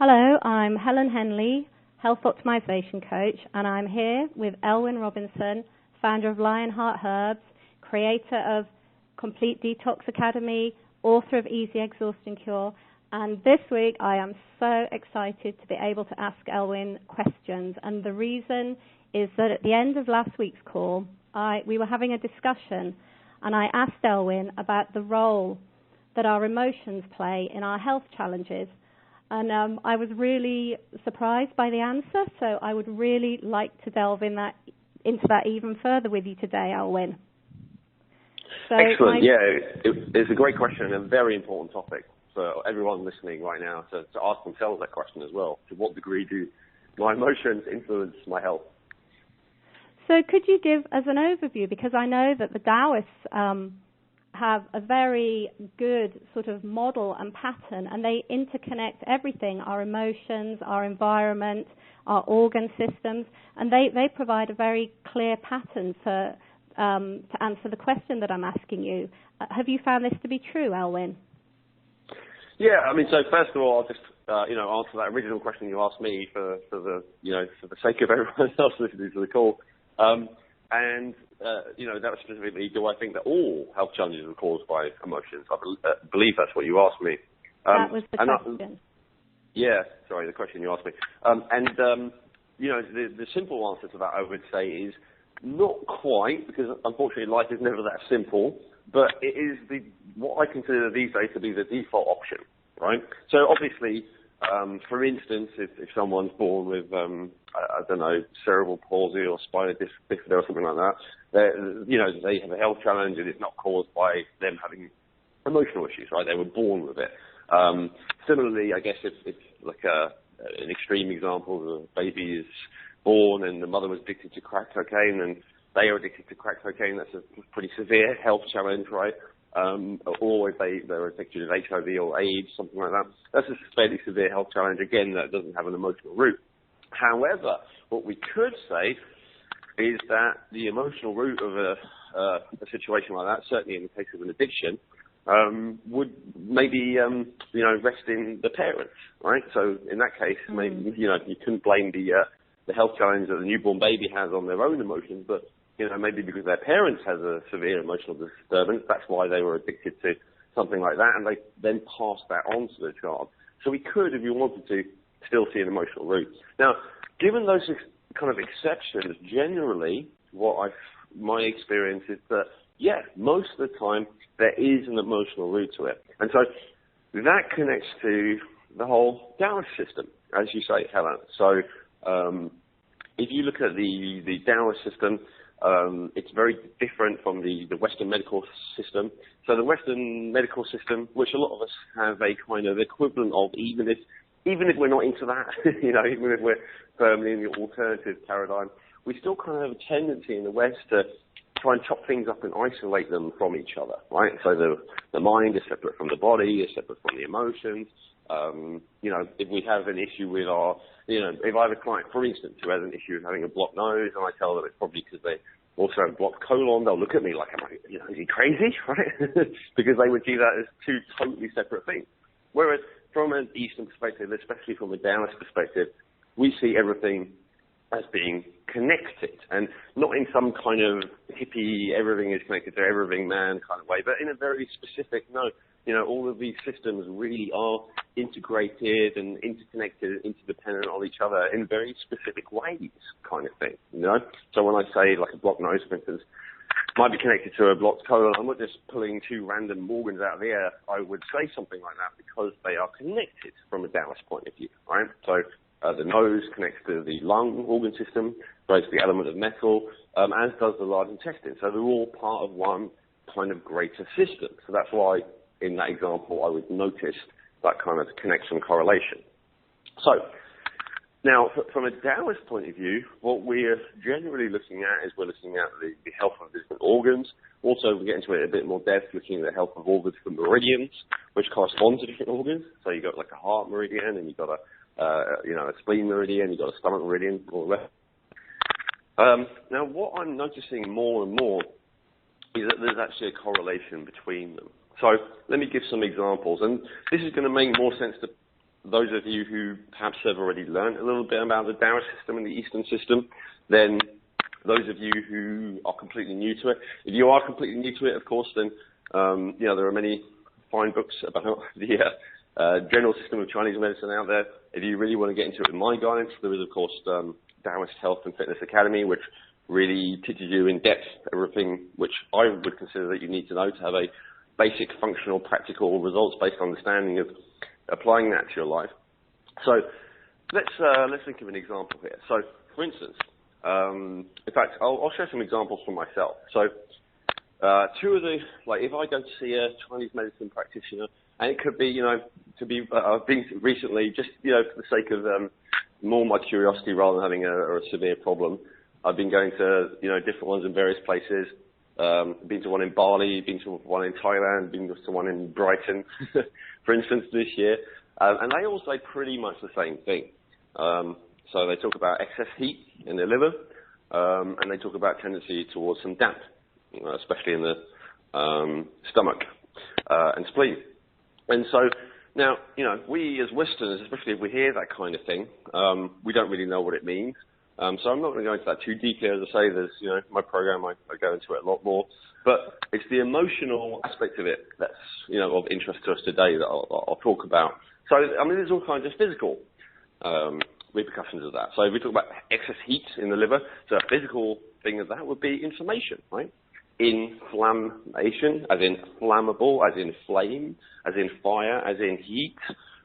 Hello, I'm Helen Henley, Health Optimization Coach, and I'm here with Elwyn Robinson, founder of Lionheart Herbs, creator of Complete Detox Academy, author of Easy Exhaustion Cure, and this week I am so excited to be able to ask Elwyn questions, and the reason is that at the end of last week's call, we were having a discussion, and I asked Elwyn about the role that our emotions play in our health challenges. And I was really surprised by the answer, so I would really like to delve into that even further with you today, Elwyn. So excellent. It's a great question and a very important topic for everyone listening right now to ask themselves that question as well. To what degree do my emotions influence my health? So could you give us an overview? Because I know that the Taoists have a very good sort of model and pattern, and they interconnect everything, our emotions, our environment, our organ systems, and they provide a very clear pattern to answer the question that I'm asking you. Have you found this to be true, Elwyn? Yeah, I mean, so first of all, I'll just answer that original question you asked me for the sake of everyone else listening to the call. That was specifically, do I think that all health challenges are caused by emotions? I believe that's what you asked me. That was the question. The question you asked me. The simple answer to that, I would say, is not quite, because unfortunately life is never that simple, but it is what I consider these days to be the default option, right? So obviously, for instance, if someone's born with, cerebral palsy or spina bifida or something like that, they have a health challenge and it's not caused by them having emotional issues, right? They were born with it. Similarly, I guess if like an extreme example, the baby is born and the mother was addicted to crack cocaine and they are addicted to crack cocaine, that's a pretty severe health challenge, right? Or if they're addicted to HIV or AIDS, something like that. That's a fairly severe health challenge, again, that doesn't have an emotional root. However, what we could say is that the emotional root of a situation like that, certainly in the case of an addiction, would maybe, rest in the parents, right? So in that case, maybe, you couldn't blame the health challenge that the newborn baby has on their own emotions, but maybe because their parents has a severe emotional disturbance, that's why they were addicted to something like that, and they then passed that on to the child. So we could, if you wanted to, still see an emotional root. Now, given those kind of exceptions, generally, my experience is that, most of the time, there is an emotional root to it. And so that connects to the whole Taoist system, as you say, Helen. So if you look at the Taoist system, it's very different from the Western medical system. So the Western medical system, which a lot of us have a kind of equivalent of, even if we're not into that, even if we're firmly in the alternative paradigm, we still kind of have a tendency in the West to try and chop things up and isolate them from each other, right? So the mind is separate from the body, is separate from the emotions. If we have an issue with if I have a client, for instance, who has an issue with having a blocked nose, and I tell them it's probably because they also have a blocked colon, they'll look at me like, is he crazy, right? Because they would see that as two totally separate things. Whereas from an Eastern perspective, especially from a Taoist perspective, we see everything as being connected, and not in some kind of hippie, everything is connected to everything man kind of way, but in a very specific, all of these systems really are integrated and interconnected, interdependent on each other in very specific ways, kind of thing, So when I say like a blocked nose, for instance, might be connected to a blocked colon, I'm not just pulling two random organs out of the air. I would say something like that because they are connected from a Taoist point of view, right? So the nose connects to the lung organ system, goes to the element of metal, as does the large intestine. So they're all part of one kind of greater system. So that's why, in that example, I would notice that kind of connection correlation. So now, from a Taoist point of view, what we're generally looking at is we're looking at the health of different organs. Also, we get into it a bit more depth, looking at the health of organs from meridians, which correspond to different organs. So you've got like a heart meridian, and you've got a spleen meridian, you've got a stomach meridian, all the rest. Now, what I'm noticing more and more is that there's actually a correlation between them. So let me give some examples, and this is going to make more sense to those of you who perhaps have already learned a little bit about the Taoist system and the Eastern system, then those of you who are completely new to it, if you are completely new to it, of course, then there are many fine books about the general system of Chinese medicine out there. If you really want to get into it with my guidance, there is, of course, Taoist Health and Fitness Academy, which really teaches you in depth everything which I would consider that you need to know to have a basic, functional, practical, results-based understanding of applying that to your life. So let's think of an example here. So, for instance, in fact, I'll share some examples from myself. So, two of the, like, if I go to see a Chinese medicine practitioner, and it could be, I've been recently, just, for the sake of more my curiosity rather than having a severe problem, I've been going to, different ones in various places. Been to one in Bali, been to one in Thailand, been to one in Brighton, for instance, this year. And they all say pretty much the same thing. So they talk about excess heat in the liver, and they talk about tendency towards some damp, especially in the stomach and spleen. And so now, we as Westerners, especially if we hear that kind of thing, we don't really know what it means. So I'm not going to go into that too deeply. As I say, there's, my program, I go into it a lot more. But it's the emotional aspect of it that's, of interest to us today that I'll talk about. So, there's all kinds of physical repercussions of that. So if we talk about excess heat in the liver, so a physical thing of that would be inflammation, right? Inflammation, as in flammable, as in flame, as in fire, as in heat,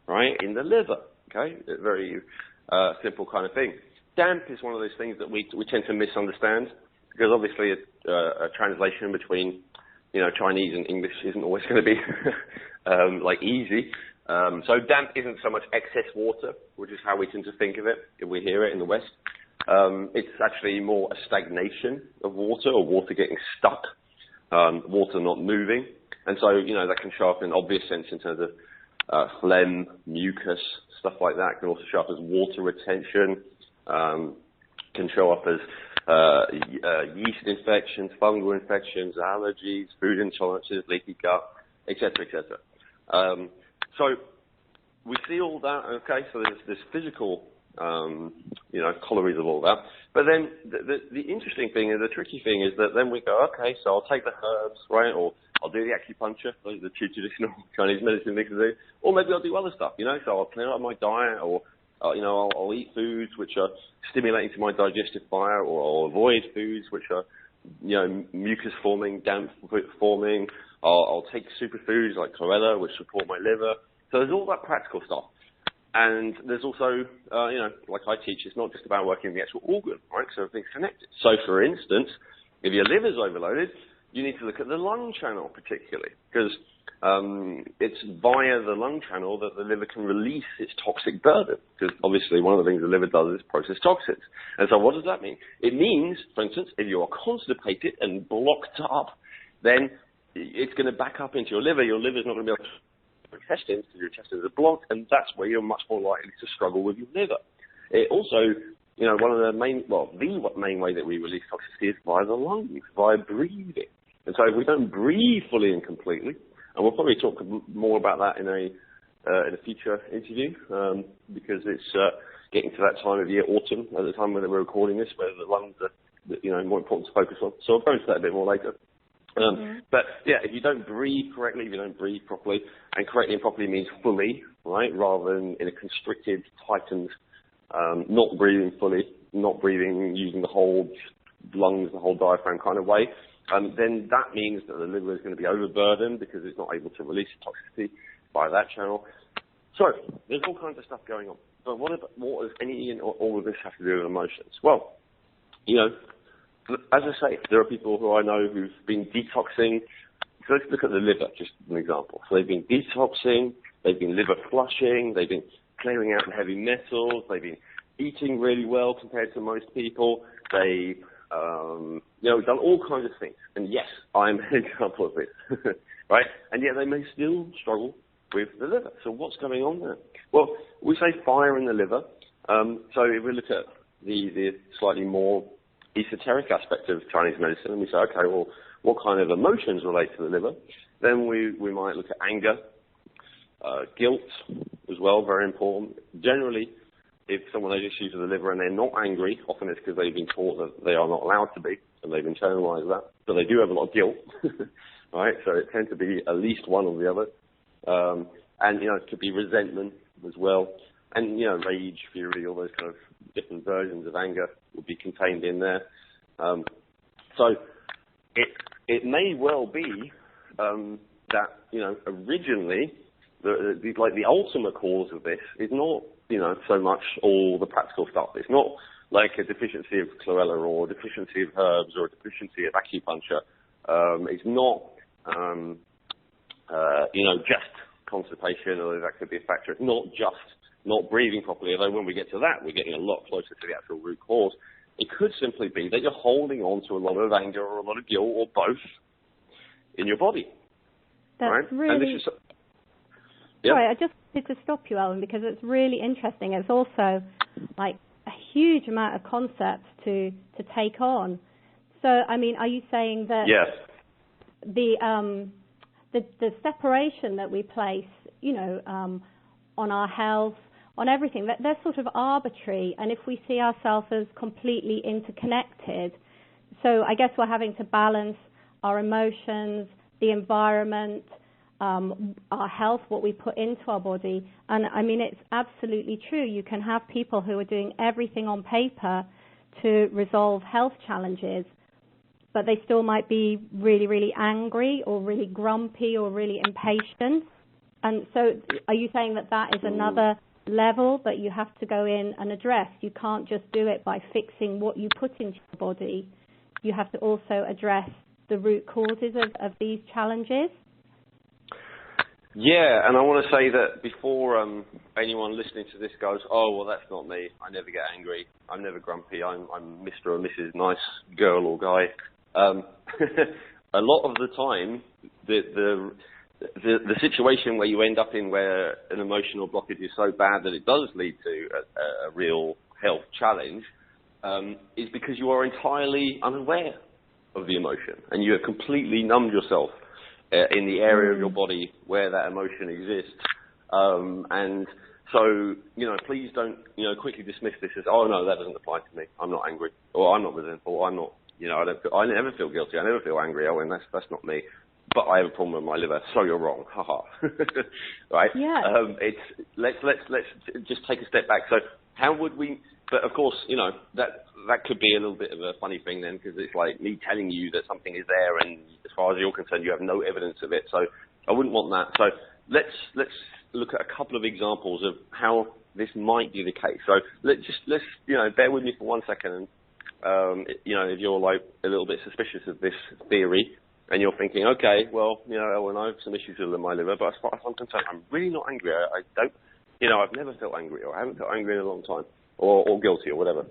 right, in the liver, okay? A very simple kind of thing. Damp is one of those things that we tend to misunderstand, because obviously a translation between, Chinese and English isn't always going to be easy. So damp isn't so much excess water, which is how we tend to think of it if we hear it in the West. It's actually more a stagnation of water, or water getting stuck, water not moving. And so, that can show up in obvious sense in terms of phlegm, mucus, stuff like that. It can also show up as water retention, can show up as yeast infections, fungal infections, allergies, food intolerances, leaky gut, etc., etc. So we see all that, okay, so there's this physical, calories of all that. But then the interesting thing, and the tricky thing is that then we go, okay, so I'll take the herbs, right, or I'll do the acupuncture, those are the two traditional Chinese medicine things to do, or maybe I'll do other stuff, so I'll clear up my diet, or, I'll eat foods which are stimulating to my digestive fire, or I'll avoid foods which are, mucus forming, damp forming. I'll take superfoods like chlorella, which support my liver. So there's all that practical stuff. And there's also, like I teach, it's not just about working the actual organ, right? So everything's connected. So, for instance, if your liver's overloaded, you need to look at the lung channel particularly, because it's via the lung channel that the liver can release its toxic burden, because obviously one of the things the liver does is process toxins. And so what does that mean? It means, for instance, if you are constipated and blocked up, then it's going to back up into your liver. Your liver's not going to be able to intestines, because your intestines are blocked, and that's where you're much more likely to struggle with your liver. It also, one of the main way that we release toxicity is via the lungs, via breathing. And so if we don't breathe fully and completely, and we'll probably talk more about that in a future interview, because it's getting to that time of year, autumn, at the time when we're recording this, where the lungs are, more important to focus on. So I'll go into that a bit more later. But yeah, if you don't breathe correctly, if you don't breathe properly, and correctly and properly means fully, right, rather than in a constricted, tightened, not breathing fully, not breathing using the whole lungs, the whole diaphragm kind of way, then that means that the liver is going to be overburdened because it's not able to release toxicity by that channel. So there's all kinds of stuff going on. But what does any and all of this have to do with emotions? Well, as I say, there are people who I know who've been detoxing. So let's look at the liver, just an example. So they've been detoxing, they've been liver flushing, they've been clearing out the heavy metals, they've been eating really well compared to most people. They've done all kinds of things. And yes, I'm an example of this, right? And yet they may still struggle with the liver. So what's going on there? Well, we say fire in the liver. So if we look at the slightly more esoteric aspect of Chinese medicine, and we say, okay, well, what kind of emotions relate to the liver? Then we might look at anger, guilt, as well, very important. Generally, if someone has issues with the liver and they're not angry, often it's because they've been taught that they are not allowed to be, and they've internalized that. So they do have a lot of guilt, right? So it tends to be at least one or the other. And, it could be resentment as well. And, rage, fury, all those kind of different versions of anger would be contained in there. So it may well be that, originally, the ultimate cause of this is not, so much all the practical stuff. It's not like a deficiency of chlorella or a deficiency of herbs or a deficiency of acupuncture. It's not, just constipation, or that could be a factor. It's not just not breathing properly, although when we get to that, we're getting a lot closer to the actual root cause. It could simply be that you're holding on to a lot of anger or a lot of guilt or both in your body. That's right? really... And this is, Sorry, I just wanted to stop you, Alan, because it's really interesting. It's also like a huge amount of concepts to take on. So, I mean, are you saying that the separation that we place, on our health, on everything, that they're sort of arbitrary, and if we see ourselves as completely interconnected, so I guess we're having to balance our emotions, the environment, our health, what we put into our body. And I mean, it's absolutely true. You can have people who are doing everything on paper to resolve health challenges, but they still might be really, really angry or really grumpy or really impatient. And so are you saying that that is another level that you have to go in and address? You can't just do it by fixing what you put into your body. You have to also address the root causes of these challenges? Yeah, and I want to say that before anyone listening to this goes, oh, well, that's not me. I never get angry. I'm never grumpy. I'm Mr. or Mrs. Nice girl or guy. A lot of the time, the situation where you end up in where an emotional blockage is so bad that it does lead to a real health challenge is because you are entirely unaware of the emotion and you have completely numbed yourself in the area of your body where that emotion exists. And so, please don't, quickly dismiss this as, oh, no, that doesn't apply to me. I'm not angry, or I'm not resentful, or I'm not, I never feel guilty. I never feel angry. Oh, and that's not me. But I have a problem with my liver, so you're wrong. Haha. Right? Yeah. Let's just take a step back. So how would we? But of course, that could be a little bit of a funny thing then, because it's like me telling you that something is there, and as far as you're concerned, you have no evidence of it. So I wouldn't want that. So let's look at a couple of examples of how this might be the case. So let's bear with me for 1 second. And, if you're like a little bit suspicious of this theory, and you're thinking, okay, well, Ellen, I have some issues with my liver, but as far as I'm concerned, I'm really not angry. I don't, I've never felt angry, or I haven't felt angry in a long time, or guilty, or whatever.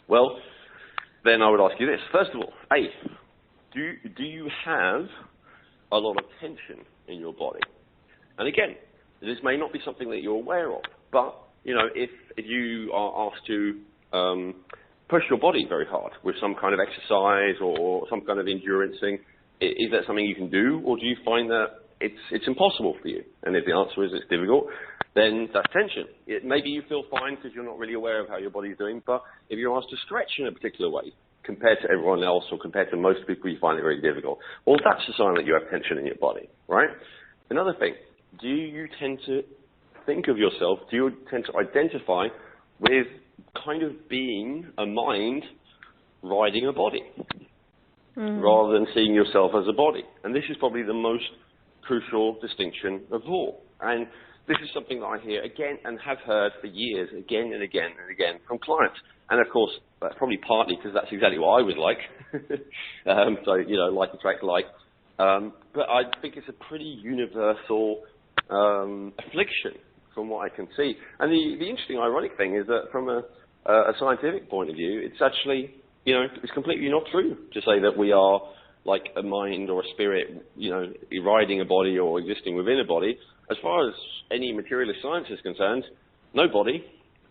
Well, then I would ask you this. First of all, do you have a lot of tension in your body? And again, this may not be something that you're aware of, but, if you are asked to push your body very hard with some kind of exercise or some kind of endurance thing, is that something you can do, or do you find that it's impossible for you? And if the answer is it's difficult, then that's tension. Maybe you feel fine because you're not really aware of how your body's doing, but if you're asked to stretch in a particular way compared to everyone else or compared to most people, you find it very difficult. Well, that's a sign that you have tension in your body, right? Another thing, do you tend to think of yourself, do you tend to identify with kind of being a mind riding a body? Rather than seeing yourself as a body. And this is probably the most crucial distinction of all. And this is something that I hear again and have heard for years, again and again and again from clients. And of course, that's probably partly because that's exactly what I was like. So, like attract like. But I think it's a pretty universal affliction from what I can see. And the interesting, ironic thing is that from a scientific point of view, it's actually... it's completely not true to say that we are like a mind or a spirit, riding a body or existing within a body. As far as any materialist science is concerned, no body,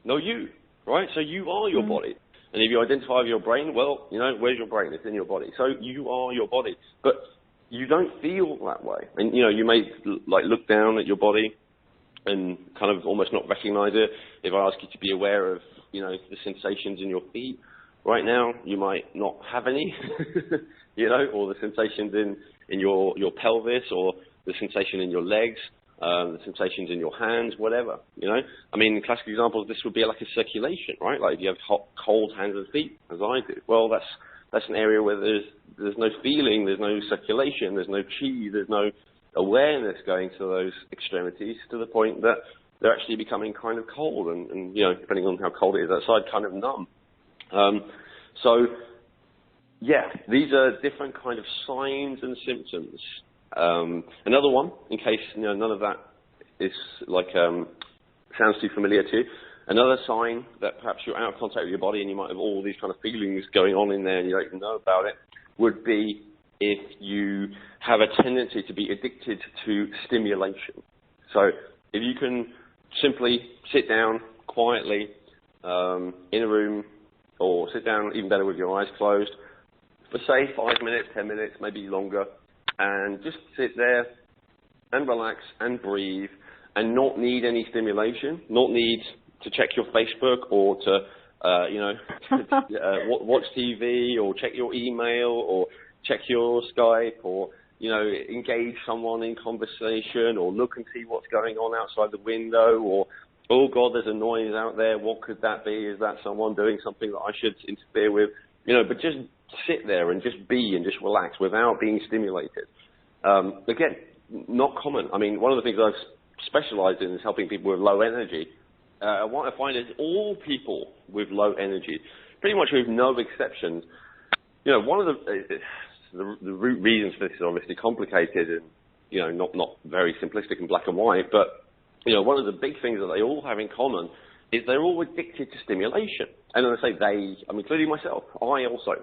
no you, right? So you are your body. And if you identify with your brain, well, where's your brain? It's in your body. So you are your body. But you don't feel that way. And, you may like look down at your body and kind of almost not recognize it. If I ask you to be aware of, the sensations in your feet right now, you might not have any, or the sensations in your pelvis, or the sensation in your legs, the sensations in your hands, whatever, I mean, classic examples, this would be like a circulation, right? Like if you have hot, cold hands and feet, as I do. Well, that's an area where there's no feeling, there's no circulation, there's no chi, there's no awareness going to those extremities, to the point that they're actually becoming kind of cold and depending on how cold it is outside, kind of numb. So, yeah, these are different kind of signs and symptoms. Another one, in case none of that is sounds too familiar to you, another sign that perhaps you're out of contact with your body and you might have all these kind of feelings going on in there and you don't even know about it, would be if you have a tendency to be addicted to stimulation. So if you can simply sit down quietly in a room, or sit down even better with your eyes closed for say 5 minutes, 10 minutes, maybe longer, and just sit there and relax and breathe and not need any stimulation, not need to check your Facebook or to watch TV or check your email or check your Skype or engage someone in conversation or look and see what's going on outside the window, or oh God, there's a noise out there, what could that be? Is that someone doing something that I should interfere with? But just sit there and just be and just relax without being stimulated. Again, not common. I mean, one of the things I've specialized in is helping people with low energy. What I find is all people with low energy, pretty much with no exceptions, one of the root reasons for this is obviously complicated and, not very simplistic and black and white, but, one of the big things that they all have in common is they're all addicted to stimulation. And when I say they, I'm including myself. I also.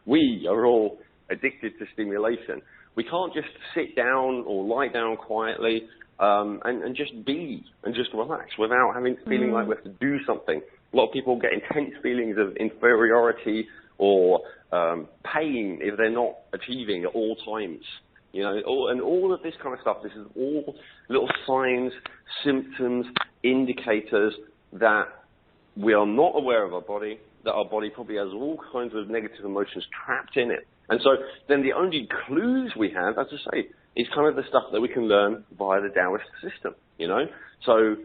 We are all addicted to stimulation. We can't just sit down or lie down quietly and just be and just relax without feeling like we have to do something. A lot of people get intense feelings of inferiority or pain if they're not achieving at all times. And all of this kind of stuff, this is all little signs, symptoms, indicators that we are not aware of our body, that our body probably has all kinds of negative emotions trapped in it. And so then the only clues we have, as I say, is kind of the stuff that we can learn via the Taoist system, So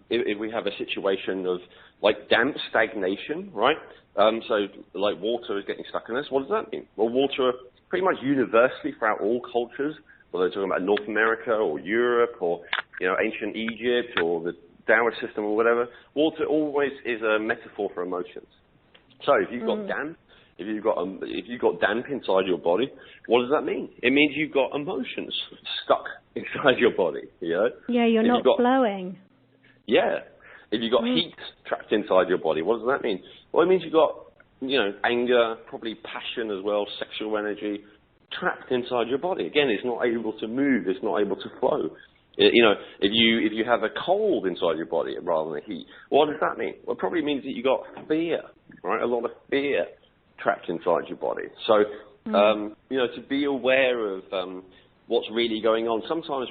if we have a situation of like damp stagnation, right? So like water is getting stuck in us, what does that mean? Well, water pretty much universally throughout all cultures, whether they're talking about North America or Europe or, ancient Egypt or the Taoist system or whatever, water always is a metaphor for emotions. So if you've got damp, if you've got damp inside your body, what does that mean? It means you've got emotions stuck inside your body, Yeah, you're not flowing. Yeah. If you've got heat trapped inside your body, what does that mean? Well, it means you've got, anger, probably passion as well, sexual energy, trapped inside your body. Again, it's not able to move, it's not able to flow. If you have a cold inside your body rather than heat, what does that mean? Well, it probably means that you got fear, right? A lot of fear trapped inside your body. So, to be aware of what's really going on. Sometimes,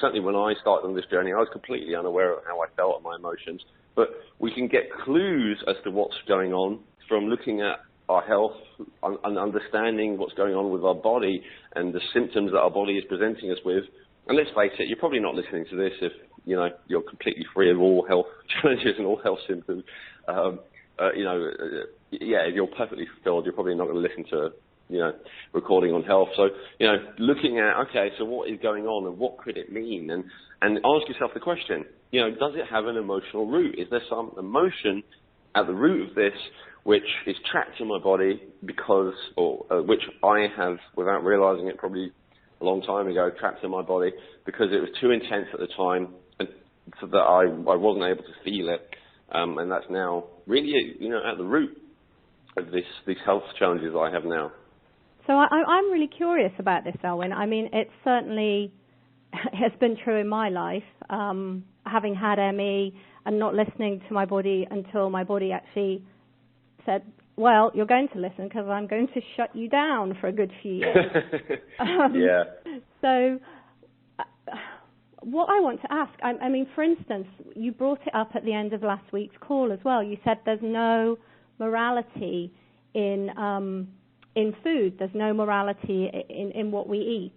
certainly when I started on this journey, I was completely unaware of how I felt and my emotions. But we can get clues as to what's going on from looking at our health and understanding what's going on with our body and the symptoms that our body is presenting us with. And let's face it, you're probably not listening to this if, you're completely free of all health challenges and all health symptoms. If you're perfectly fulfilled, you're probably not going to listen to recording on health. So, looking at, okay, so what is going on and what could it mean? And ask yourself the question, does it have an emotional root? Is there some emotion at the root of this which is trapped in my body which I have, without realizing it probably a long time ago, trapped in my body because it was too intense at the time and so that I wasn't able to feel it. And that's now really, at the root of these health challenges I have now. So I'm really curious about this, Elwyn. I mean, it certainly has been true in my life, having had ME and not listening to my body until my body actually said, well, you're going to listen because I'm going to shut you down for a good few years. Yeah. So what I want to ask, I mean, for instance, you brought it up at the end of last week's call as well. You said there's no morality in food. There's no morality in what we eat.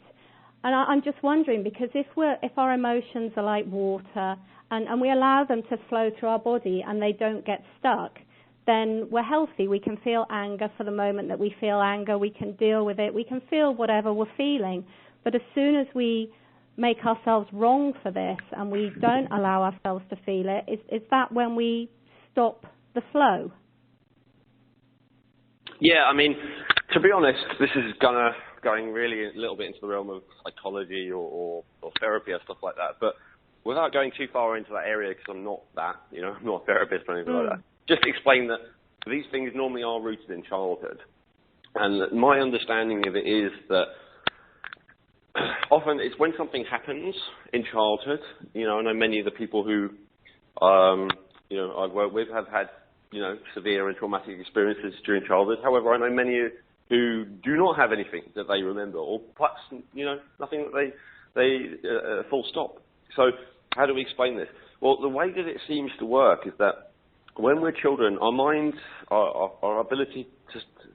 And I'm just wondering, because if our emotions are like water and we allow them to flow through our body and they don't get stuck, then we're healthy. We can feel anger for the moment that we feel anger. We can deal with it. We can feel whatever we're feeling. But as soon as we make ourselves wrong for this and we don't allow ourselves to feel it, is that when we stop the flow? Yeah, I mean, to be honest, this is going really a little bit into the realm of psychology or therapy or stuff like that. But without going too far into that area, because I'm not that, I'm not a therapist or anything like that, just explain that these things normally are rooted in childhood. And my understanding of it is that often it's when something happens in childhood. I know many of the people who, I've worked with have had, severe and traumatic experiences during childhood. However, I know many who do not have anything that they remember, or perhaps, nothing that they full stop. So how do we explain this? Well, the way that it seems to work is that when we're children, our minds, our ability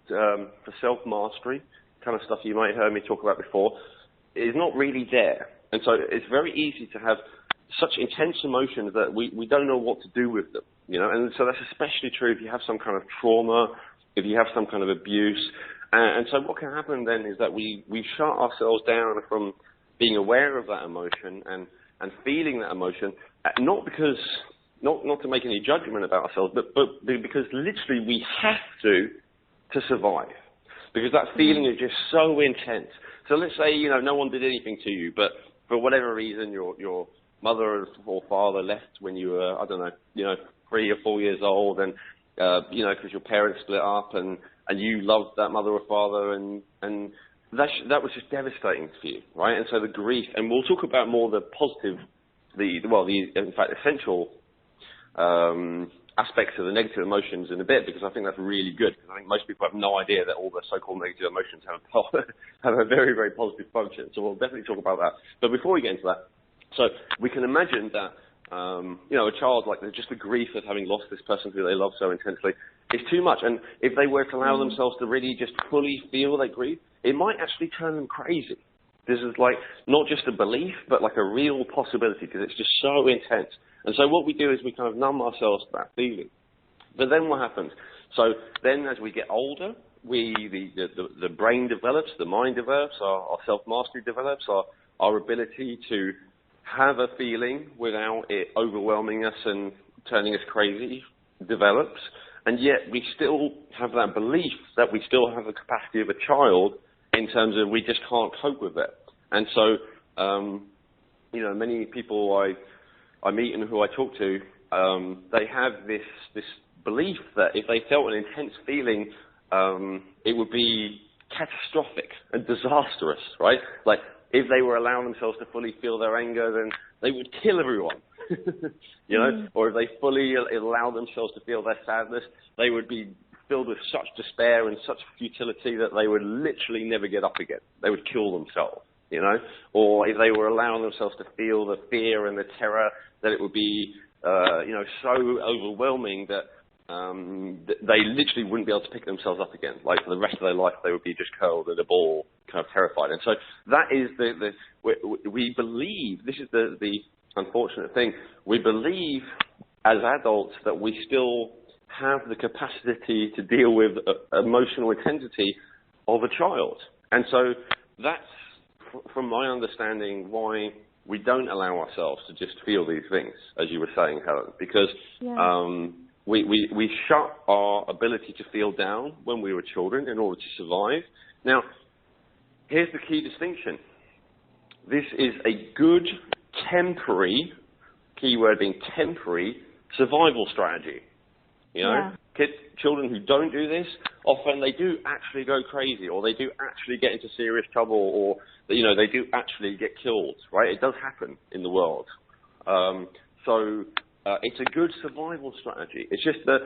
for self-mastery, kind of stuff you might have heard me talk about before, is not really there. And so it's very easy to have such intense emotions that we don't know what to do with them, and so that's especially true if you have some kind of trauma, if you have some kind of abuse. And so what can happen then is that we shut ourselves down from being aware of that emotion and feeling that emotion, not to make any judgment about ourselves, but because literally we have to survive, because that feeling is just so intense. So let's say, no one did anything to you, but for whatever reason, your mother or father left when you were, 3 or 4 years old, and, because your parents split up, and you loved that mother or father, and that was just devastating for you, right? And so the grief, and we'll talk about more the positive, in fact, essential aspects of the negative emotions in a bit, because I think that's really good. Because I think most people have no idea that all the so-called negative emotions have a very, very positive function. So we'll definitely talk about that. But before we get into that, so we can imagine that, a child, like just the grief of having lost this person who they love so intensely, is too much. And if they were to allow themselves to really just fully feel that grief, it might actually turn them crazy. This is like not just a belief, but like a real possibility, because it's just so intense. And so what we do is we kind of numb ourselves to that feeling. But then what happens? So then as we get older, the brain develops, the mind develops, our self-mastery develops, our ability to have a feeling without it overwhelming us and turning us crazy develops. And yet we still have that belief that we still have the capacity of a child in terms of we just can't cope with it. And so, many people I meet and who I talk to, they have this belief that if they felt an intense feeling, it would be catastrophic and disastrous, right? Like if they were allowing themselves to fully feel their anger, then they would kill everyone, or if they fully allow themselves to feel their sadness, they would be filled with such despair and such futility that they would literally never get up again. They would kill themselves, or if they were allowing themselves to feel the fear and the terror, that it would be, so overwhelming that they literally wouldn't be able to pick themselves up again. Like for the rest of their life, they would be just curled in a ball, kind of terrified. And so that is we believe, this is the unfortunate thing, we believe as adults that we still have the capacity to deal with emotional intensity of a child. And so that's, from my understanding, why we don't allow ourselves to just feel these things, as you were saying, Helen, because we shut our ability to feel down when we were children in order to survive. Now, here's the key distinction. This is a good temporary, keyword being temporary, survival strategy. Children who don't do this, often they do actually go crazy, or they do actually get into serious trouble, or they do actually get killed, right? It does happen in the world. So it's a good survival strategy. It's just that,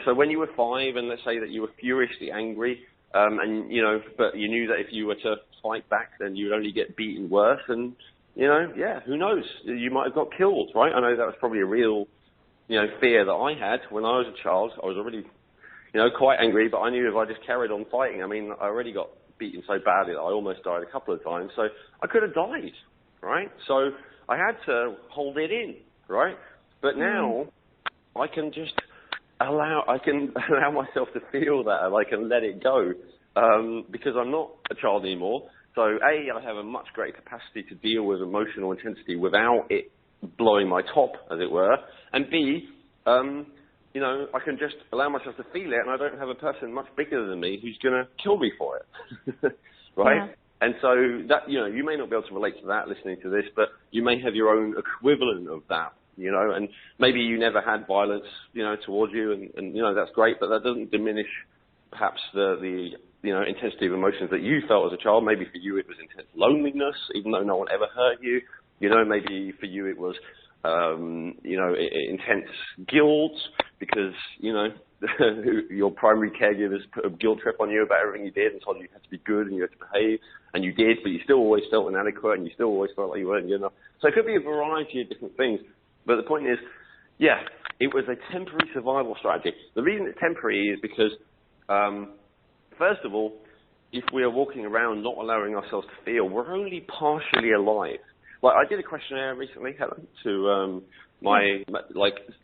so when you were 5 and let's say that you were furiously angry, but you knew that if you were to fight back, then you would only get beaten worse, and yeah, who knows? You might have got killed, right? I know that was probably a real, fear that I had when I was a child. I was already, quite angry, but I knew if I just carried on fighting, I mean, I already got beaten so badly that I almost died a couple of times, so I could have died, right? So I had to hold it in, right? But now I can just allow myself to feel that, and I can let it go, because I'm not a child anymore. So A, I have a much greater capacity to deal with emotional intensity without it blowing my top, as it were. And B, I can just allow myself to feel it, and I don't have a person much bigger than me who's going to kill me for it, right? Yeah. And so that, you may not be able to relate to that listening to this, but you may have your own equivalent of that, and maybe you never had violence, towards you, and that's great, but that doesn't diminish perhaps the intensity of emotions that you felt as a child. Maybe for you it was intense loneliness, even though no one ever hurt you. Maybe for you it was, intense guilt because, your primary caregivers put a guilt trip on you about everything you did and told you had to be good and you had to behave, and you did, but you still always felt inadequate and you still always felt like you weren't good enough. So it could be a variety of different things. But the point is, yeah, it was a temporary survival strategy. The reason it's temporary is because, first of all, if we are walking around not allowing ourselves to feel, we're only partially alive. Like, I did a questionnaire recently, Helen, to my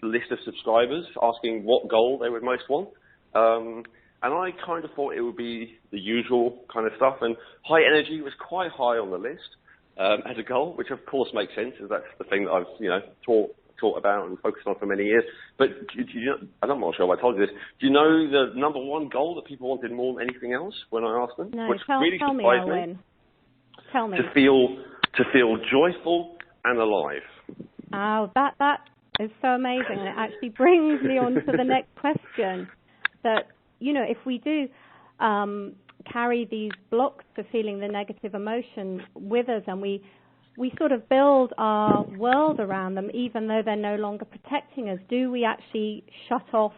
list of subscribers, asking what goal they would most want. And I kind of thought it would be the usual kind of stuff. And high energy was quite high on the list as a goal, which of course makes sense, as that's the thing that I've taught about and focused on for many years. But I'm not sure if I told you this. Do you know the number one goal that people wanted more than anything else when I asked them? No, which tell really me, surprised Elwyn. Tell me. To feel joyful and alive. Oh, that is so amazing. And it actually brings me on to the next question. That, if we do carry these blocks to feeling the negative emotion with us, and we sort of build our world around them, even though they're no longer protecting us, do we actually shut off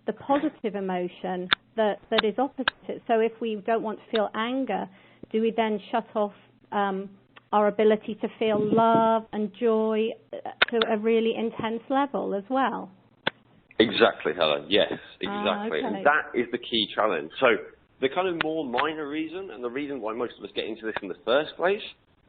the positive emotion that is opposite? So if we don't want to feel anger, do we then shut off our ability to feel love and joy to a really intense level as well? Exactly, Helen. Yes, exactly. Okay. And that is the key challenge. So the kind of more minor reason, and the reason why most of us get into this in the first place,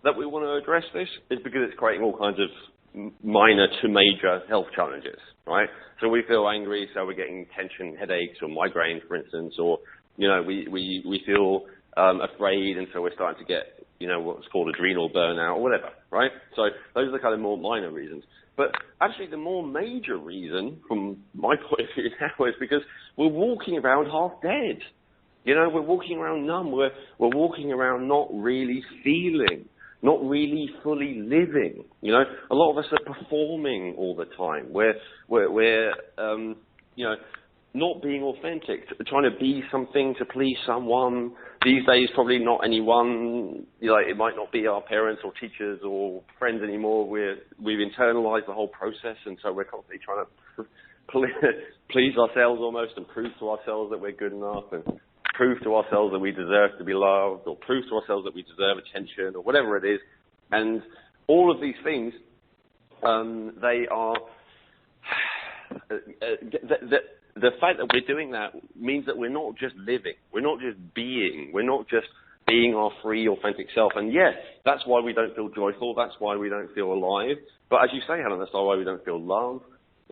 that we want to address this, is because it's creating all kinds of minor to major health challenges, right? So we feel angry, so we're getting tension, headaches, or migraine, for instance, or, we feel afraid, and so we're starting to get, what's called adrenal burnout or whatever, right? So those are the kind of more minor reasons. But actually the more major reason, from my point of view now, is because we're walking around half dead. We're walking around numb. We're walking around not really feeling, not really fully living. A lot of us are performing all the time. We're not being authentic, trying to be something to please someone. These days, probably not anyone, it might not be our parents or teachers or friends anymore. We've internalized the whole process, and so we're constantly trying to please ourselves almost, and prove to ourselves that we're good enough, and prove to ourselves that we deserve to be loved, or prove to ourselves that we deserve attention, or whatever it is. And all of these things, they are... The fact that we're doing that means that we're not just living, we're not just being, we're not just being our free, authentic self. And yes, that's why we don't feel joyful, that's why we don't feel alive. But as you say, Helen, that's why we don't feel love.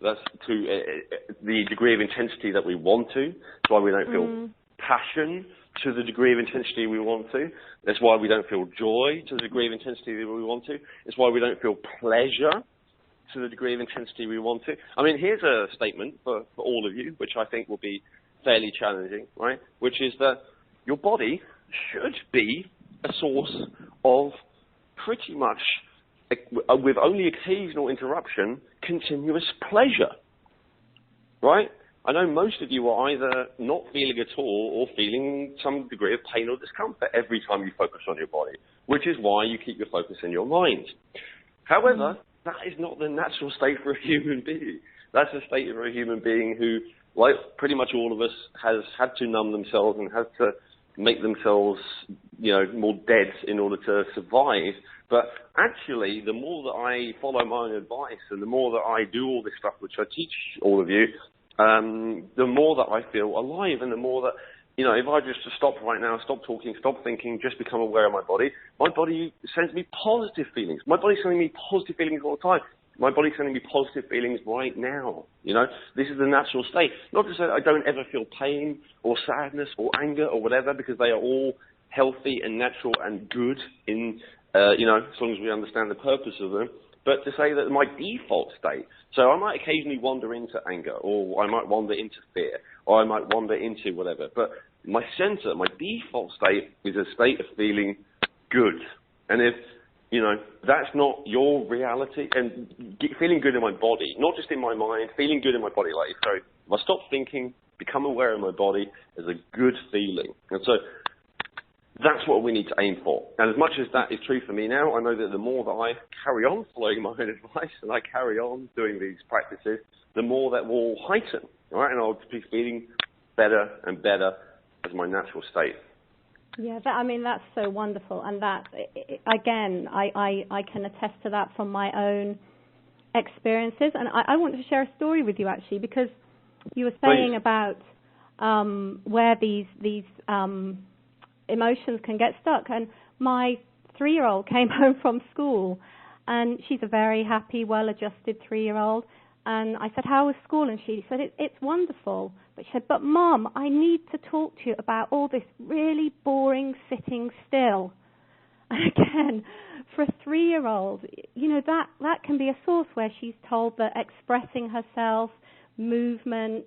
That's to the degree of intensity that we want to. That's why we don't feel passion to the degree of intensity we want to. That's why we don't feel joy to the degree of intensity that we want to. It's why we don't feel pleasure to the degree of intensity we want to. I mean, here's a statement for all of you, which I think will be fairly challenging, right? Which is that your body should be a source of pretty much, with only occasional interruption, continuous pleasure, right? I know most of you are either not feeling at all or feeling some degree of pain or discomfort every time you focus on your body, which is why you keep your focus in your mind. However, that is not the natural state for a human being. That's a state for a human being who, like pretty much all of us, has had to numb themselves and has to make themselves, more dead in order to survive. But actually, the more that I follow my own advice and the more that I do all this stuff, which I teach all of you, the more that I feel alive and the more that, you know, if I just stop right now, stop talking, stop thinking, just become aware of my body sends me positive feelings. My body's sending me positive feelings all the time. My body's sending me positive feelings right now. You know, this is the natural state. Not to say that I don't ever feel pain or sadness or anger or whatever, because they are all healthy and natural and good in, you know, as long as we understand the purpose of them. But to say that my default state, so I might occasionally wander into anger, or I might wander into fear, or I might wander into whatever. But my center, my default state is a state of feeling good. And if, you know, that's not your reality, and feeling good in my body, not just in my mind, feeling good in my body, like, so if I stop thinking, become aware of my body, is a good feeling. And so that's what we need to aim for. And as much as that is true for me now, I know that the more that I carry on following my own advice and I carry on doing these practices, the more that will heighten, all right? And I'll be feeling better and better as my natural state. Yeah, I mean, that's so wonderful. And that, again, I can attest to that from my own experiences. And I want to share a story with you, actually, because you were saying about where these emotions can get stuck. And my 3-year-old came home from school, and she's a very happy, well-adjusted 3-year-old. And I said, how was school? And she said, it's wonderful. But she said, but Mum, I need to talk to you about all this really boring sitting still. And again, for a 3-year-old, you know, that can be a source where she's told that expressing herself, movement,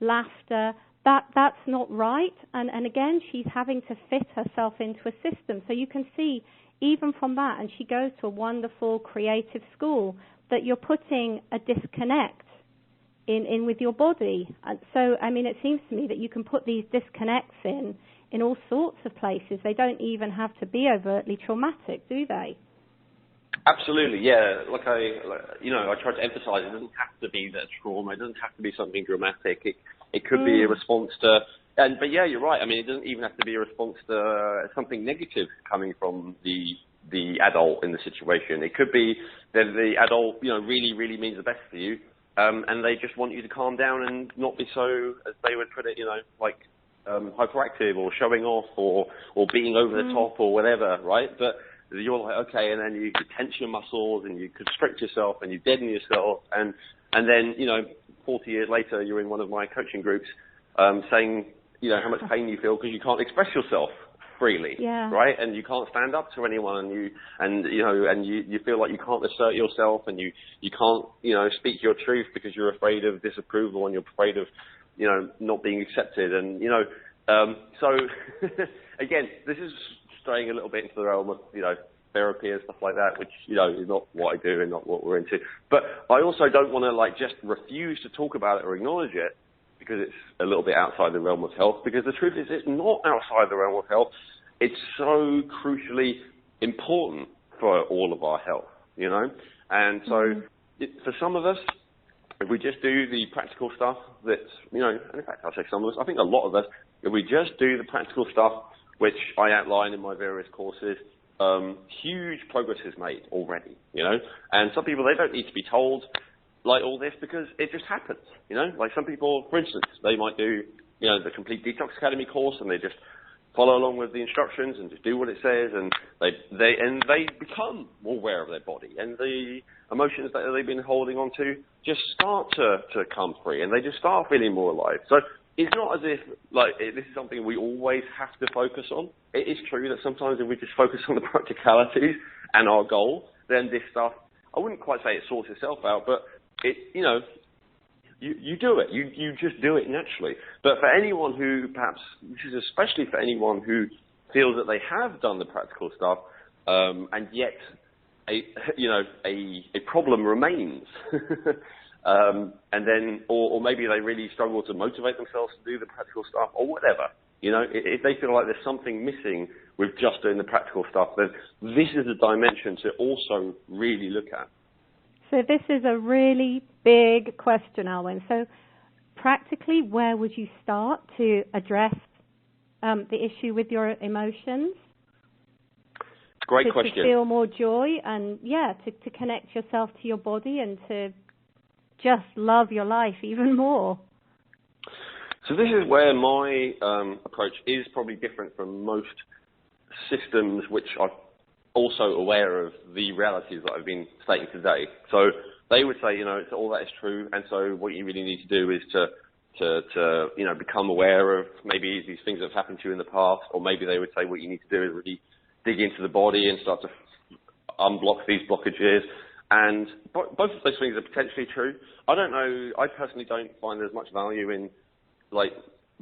laughter, that's not right. And again, she's having to fit herself into a system. So you can see, even from that, and she goes to a wonderful creative school, that you're putting a disconnect in with your body. And so, I mean, it seems to me that you can put these disconnects in all sorts of places. They don't even have to be overtly traumatic, do they? Absolutely, yeah. Like I try to emphasize, it doesn't have to be that trauma. It doesn't have to be something dramatic. It could be a response to, but yeah, you're right. I mean, it doesn't even have to be a response to something negative coming from the adult in the situation. It could be that the adult, you know, really, really means the best for you, and they just want you to calm down and not be so, as they would put it, you know, like hyperactive or showing off or being over the top or whatever, right? But you're like, okay, and then you tense your muscles and you constrict yourself and you deaden yourself, and then, you know, 40 years later, you're in one of my coaching groups saying, you know, how much pain you feel because you can't express yourself freely, right? And you can't stand up to anyone, and you feel like you can't assert yourself, and you can't, you know, speak your truth because you're afraid of disapproval and you're afraid of, you know, not being accepted, and, you know, so again, this is straying a little bit into the realm of, you know, therapy and stuff like that, which, you know, is not what I do and not what we're into. But I also don't want to, like, just refuse to talk about it or acknowledge it because it's a little bit outside the realm of health, because the truth is it's not outside the realm of health. It's so crucially important for all of our health, you know? And so for some of us, if we just do the practical stuff that's, you know, and in fact, I'll say some of us, I think a lot of us, if we just do the practical stuff, which I outline in my various courses, huge progress is made already, you know? And some people, they don't need to be told, like, all this because it just happens, you know? Like some people, for instance, they might do, you know, the Complete Detox Academy course, and they just follow along with the instructions and just do what it says, and they become more aware of their body, and the emotions that they've been holding on to just start to come free, and they just start feeling more alive. So it's not as if, like, this is something we always have to focus on. It is true that sometimes if we just focus on the practicalities and our goal, then this stuff, I wouldn't quite say it sorts itself out, but it, you know, you do it. You just do it naturally. But for anyone who perhaps, this is especially for anyone who feels that they have done the practical stuff, and yet a problem remains, and then, or maybe they really struggle to motivate themselves to do the practical stuff or whatever. You know, if they feel like there's something missing with just doing the practical stuff, then this is a dimension to also really look at. So this is a really big question, Alwyn. So practically, where would you start to address the issue with your emotions? Great question. To feel more joy and, to connect yourself to your body and to just love your life even more? So this is where my approach is probably different from most systems, which are also aware of the realities that I've been stating today. So they would say, all that is true, and so what you really need to do is to become aware of maybe these things that have happened to you in the past, or maybe they would say what you need to do is really dig into the body and start to unblock these blockages. And both of those things are potentially true. I don't know. I personally don't find there's much value in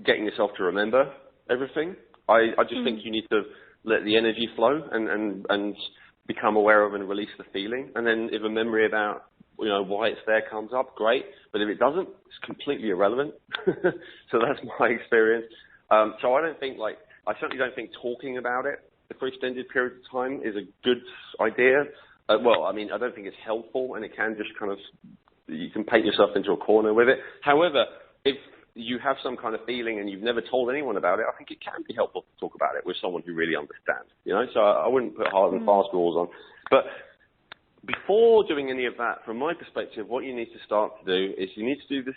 getting yourself to remember everything. I just think you need to let the energy flow and become aware of and release the feeling. And then if a memory about why it's there comes up, great. But if it doesn't, it's completely irrelevant. So that's my experience. So I certainly don't think talking about it for extended periods of time is a good idea. I don't think it's helpful, and it can just you can paint yourself into a corner with it. However, if you have some kind of feeling and you've never told anyone about it, I think it can be helpful to talk about it with someone who really understands, So I wouldn't put hard and fast rules on. But before doing any of that, from my perspective, what you need to start to do is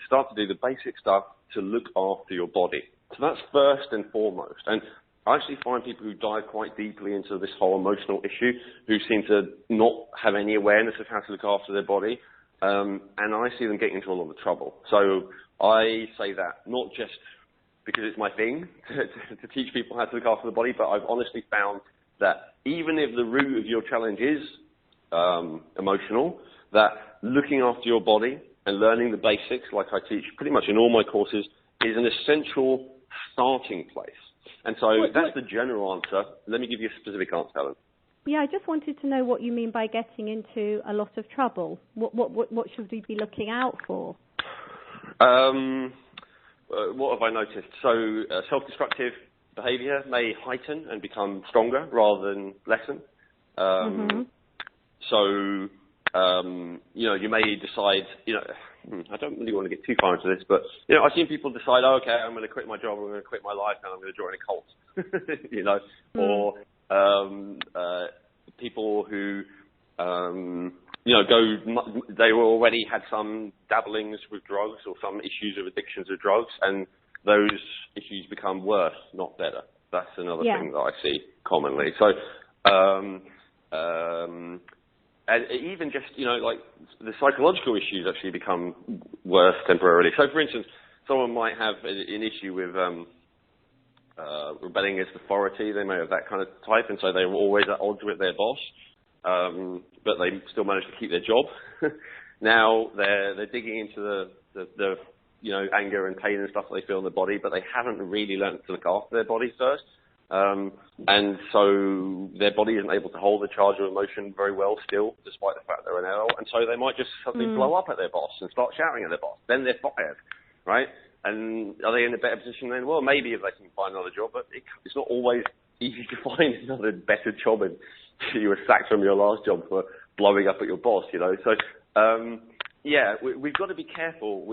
start to do the basic stuff to look after your body. So that's first and foremost. And I actually find people who dive quite deeply into this whole emotional issue who seem to not have any awareness of how to look after their body. And I see them getting into a lot of trouble. So I say that not just because it's my thing to teach people how to look after the body, but I've honestly found that even if the root of your challenge is emotional, that looking after your body and learning the basics, like I teach pretty much in all my courses, is an essential starting place. And so that's the general answer. Let me give you a specific answer, Helen. Yeah, I just wanted to know what you mean by getting into a lot of trouble. What should we be looking out for? What have I noticed? So self-destructive behaviour may heighten and become stronger rather than lessen. So, you may decide, I don't really want to get too far into this, but, I've seen people decide, okay, I'm going to quit my job, I'm going to quit my life, and I'm going to join a cult, or people who, they already had some dabblings with drugs or some issues of addictions of drugs, and those issues become worse, not better. That's another thing that I see commonly. So, and even just, the psychological issues actually become worse temporarily. So, for instance, someone might have an issue with rebelling against authority. They may have that kind of type, and so they're always at odds with their boss, but they still manage to keep their job. Now they're digging into the anger and pain and stuff they feel in the body, but they haven't really learned to look after their body first. And so their body isn't able to hold the charge of emotion very well still, despite the fact they're an adult. And so they might just suddenly blow up at their boss and start shouting at their boss. Then they're fired, right? And are they in a better position then? Well, maybe if they can find another job, but it's not always easy to find another better job. And you were sacked from your last job for blowing up at your boss, So, we've got to be careful.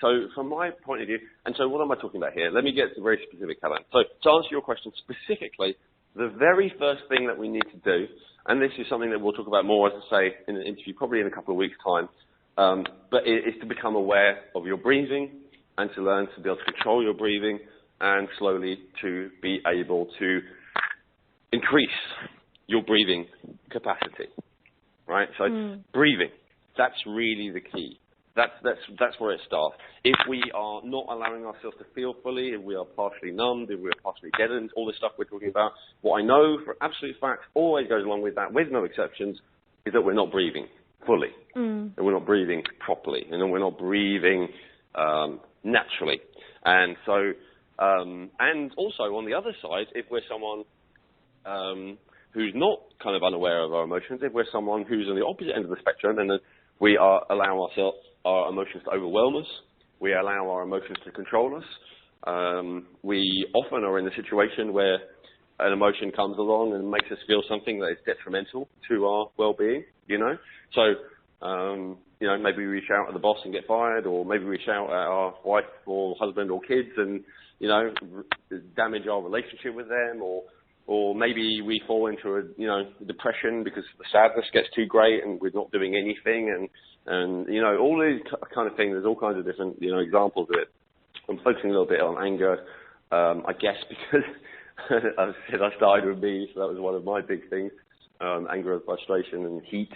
So from my point of view, and so what am I talking about here? Let me get very specific, Helen. So to answer your question specifically, the very first thing that we need to do, and this is something that we'll talk about more, as I say, in an interview probably in a couple of weeks' time, but it is to become aware of your breathing and to learn to be able to control your breathing and slowly to be able to increase your breathing capacity, right? So breathing, that's really the key. That's where it starts. If we are not allowing ourselves to feel fully, if we are partially numbed, if we are partially deadened, all this stuff we're talking about, what I know for absolute fact always goes along with that, with no exceptions, is that we're not breathing fully. And we're not breathing properly. And then we're not breathing naturally. And so, and also on the other side, if we're someone who's not kind of unaware of our emotions, if we're someone who's on the opposite end of the spectrum, and then we allow our emotions to overwhelm us. We allow our emotions to control us. We often are in a situation where an emotion comes along and makes us feel something that is detrimental to our well-being, So, maybe we reach out at the boss and get fired, or maybe we shout at our wife or husband or kids and, damage our relationship with them, or or maybe we fall into a depression because the sadness gets too great and we're not doing anything, and all these kind of things. There's all kinds of different examples of it. I'm focusing a little bit on anger, I guess, because as I said, I started with me, so that was one of my big things. Anger and frustration and heat.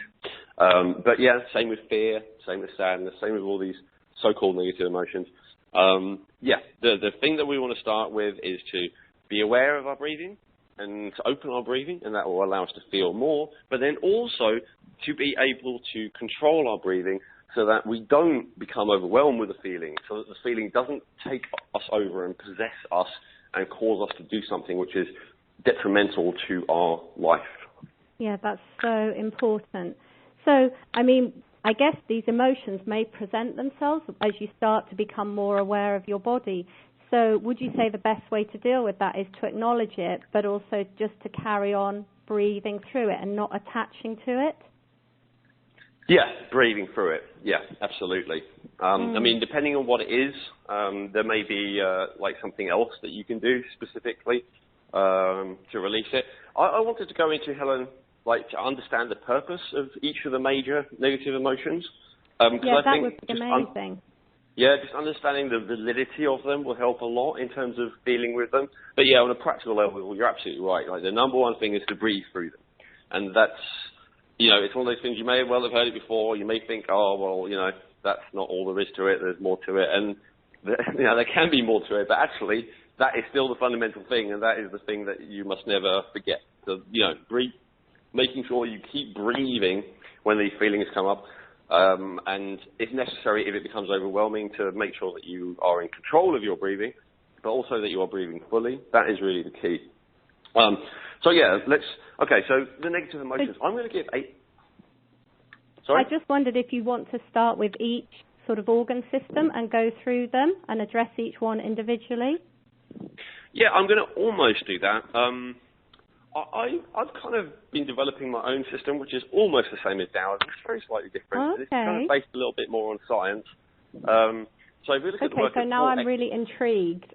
But yeah, same with fear, same with sadness, same with all these so-called negative emotions. The thing that we want to start with is to be aware of our breathing and to open our breathing, and that will allow us to feel more, but then also to be able to control our breathing so that we don't become overwhelmed with the feeling, so that the feeling doesn't take us over and possess us and cause us to do something which is detrimental to our life. Yeah, that's so important. So, I mean, I guess these emotions may present themselves as you start to become more aware of your body. So would you say the best way to deal with that is to acknowledge it, but also just to carry on breathing through it and not attaching to it? Yeah, breathing through it. Yeah, absolutely. I mean, depending on what it is, there may be like something else that you can do specifically to release it. I wanted to go into, Helen, like to understand the purpose of each of the major negative emotions. Yeah, that would be amazing. Just understanding the validity of them will help a lot in terms of dealing with them. But yeah, on a practical level, you're absolutely right. Like the number one thing is to breathe through them. And that's, it's one of those things you may well have heard it before. You may think, that's not all there is to it. There's more to it. And, there can be more to it. But actually, that is still the fundamental thing. And that is the thing that you must never forget. So, breathe, making sure you keep breathing when these feelings come up. And if necessary, if it becomes overwhelming, to make sure that you are in control of your breathing, but also that you are breathing fully. That is really the key. So the negative emotions. I'm going to give 8. Sorry? I just wondered if you want to start with each sort of organ system and go through them and address each one individually. Yeah, I'm going to almost do that. I've kind of been developing my own system, which is almost the same as Dow's. It's very slightly different. Okay. It's kind of based a little bit more on science. So if we look at the work so of now I'm really intrigued.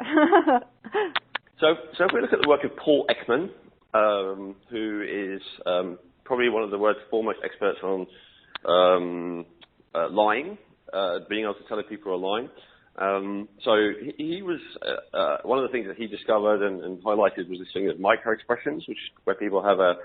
So if we look at the work of Paul Ekman, who is probably one of the world's foremost experts on lying, being able to tell if people are lying. So he was one of the things that he discovered and highlighted was this thing of micro-expressions, which is where people have a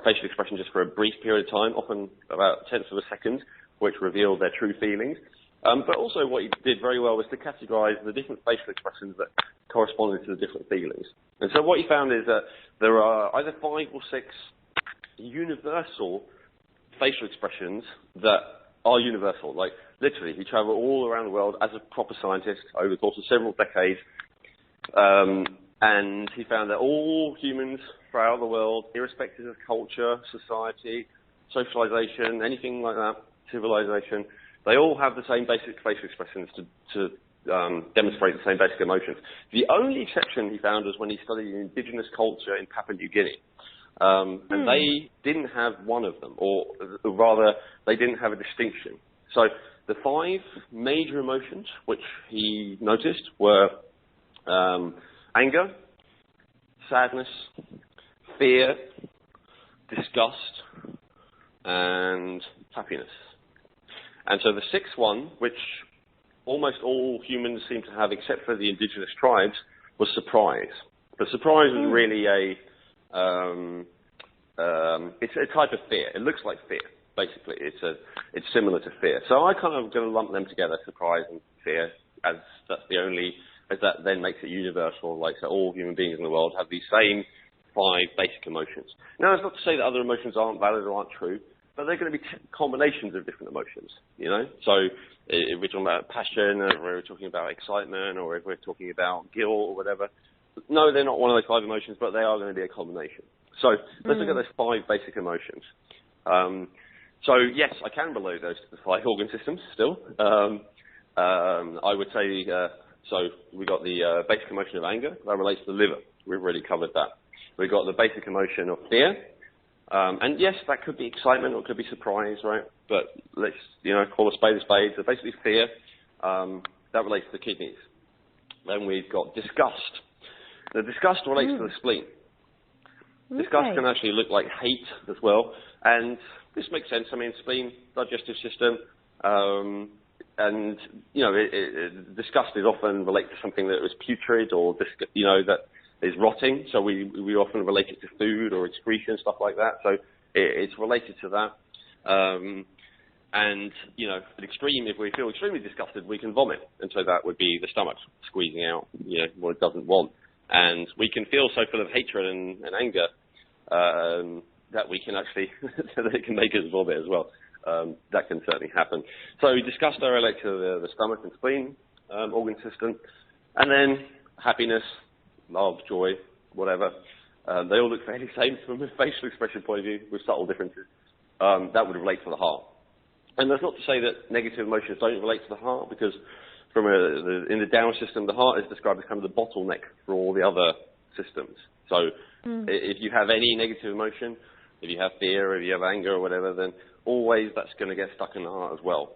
facial expression just for a brief period of time, often about a tenth of a second, which reveal their true feelings. But also what he did very well was to categorize the different facial expressions that corresponded to the different feelings. And so what he found is that there are either 5 or 6 universal facial expressions that are universal. Like, literally, he traveled all around the world as a proper scientist over the course of several decades. And he found that all humans throughout the world, irrespective of culture, society, socialization, anything like that, civilization, they all have the same basic facial expressions to demonstrate the same basic emotions. The only exception he found was when he studied an indigenous culture in Papua New Guinea. And they didn't have one of them, or rather, they didn't have a distinction. So the 5 major emotions which he noticed were anger, sadness, fear, disgust, and happiness. And so the 6th one, which almost all humans seem to have except for the indigenous tribes, was surprise. But surprise is really it's a type of fear. It looks like fear, basically. It's similar to fear. So I kind of going to lump them together, surprise and fear, as that then makes it universal. Like, so all human beings in the world have these same 5 basic emotions. Now, that's not to say that other emotions aren't valid or aren't true, but they're going to be combinations of different emotions, So if we're talking about passion, or if we're talking about excitement, or if we're talking about guilt or whatever, no, they're not one of those 5 emotions, but they are going to be a combination. So let's look at those 5 basic emotions. So yes, I can relate those to the 5 organ systems still. I would say, so we got the basic emotion of anger. That relates to the liver. We've already covered that. We've got the basic emotion of fear. And yes, that could be excitement or it could be surprise, right? But let's, call a spade a spade. So basically fear, that relates to the kidneys. Then we've got disgust. The disgust relates to the spleen. Disgust can actually look like hate as well. And this makes sense. I mean, spleen, digestive system, and, disgust is often related to something that was putrid or, that is rotting. So we often relate it to food or excretion, stuff like that. So it's related to that. And, at extreme, if we feel extremely disgusted, we can vomit. And so that would be the stomach squeezing out, what it doesn't want. And we can feel so full of hatred and anger that we can actually, that it can make us vomit as well. That can certainly happen. So disgust are related to the stomach and spleen organ system. And then happiness, love, joy, whatever. They all look fairly same from a facial expression point of view with subtle differences. That would relate to the heart. And that's not to say that negative emotions don't relate to the heart, because in the down system, the heart is described as kind of the bottleneck for all the other systems. So if you have any negative emotion, if you have fear, if you have anger or whatever, then always that's going to get stuck in the heart as well.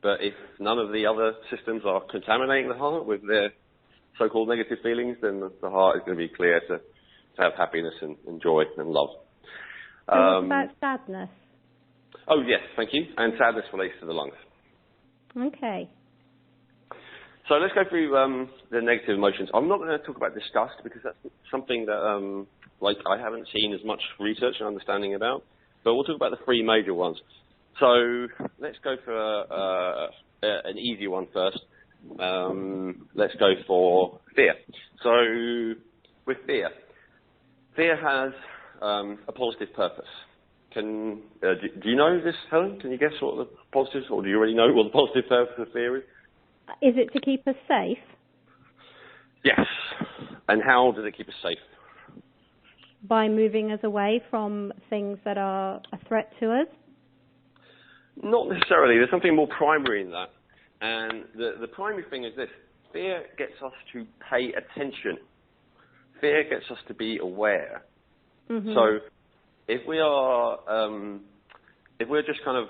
But if none of the other systems are contaminating the heart with their so-called negative feelings, then the heart is going to be clear to have happiness and joy and love. So what about sadness? Oh, yes, thank you. And sadness relates to the lungs. Okay. So let's go through the negative emotions. I'm not going to talk about disgust because that's something that I haven't seen as much research and understanding about. But we'll talk about the three major ones. So let's go for an easy one first. Let's go for fear. So with fear has a positive purpose. Do you know this, Helen? Can you guess what the positives, or do you already know what the positive purpose of fear is? Is it to keep us safe? Yes. And how does it keep us safe? By moving us away from things that are a threat to us? Not necessarily. There's something more primary in that. And the primary thing is this. Fear gets us to pay attention. Fear gets us to be aware. Mm-hmm. So if we're just kind of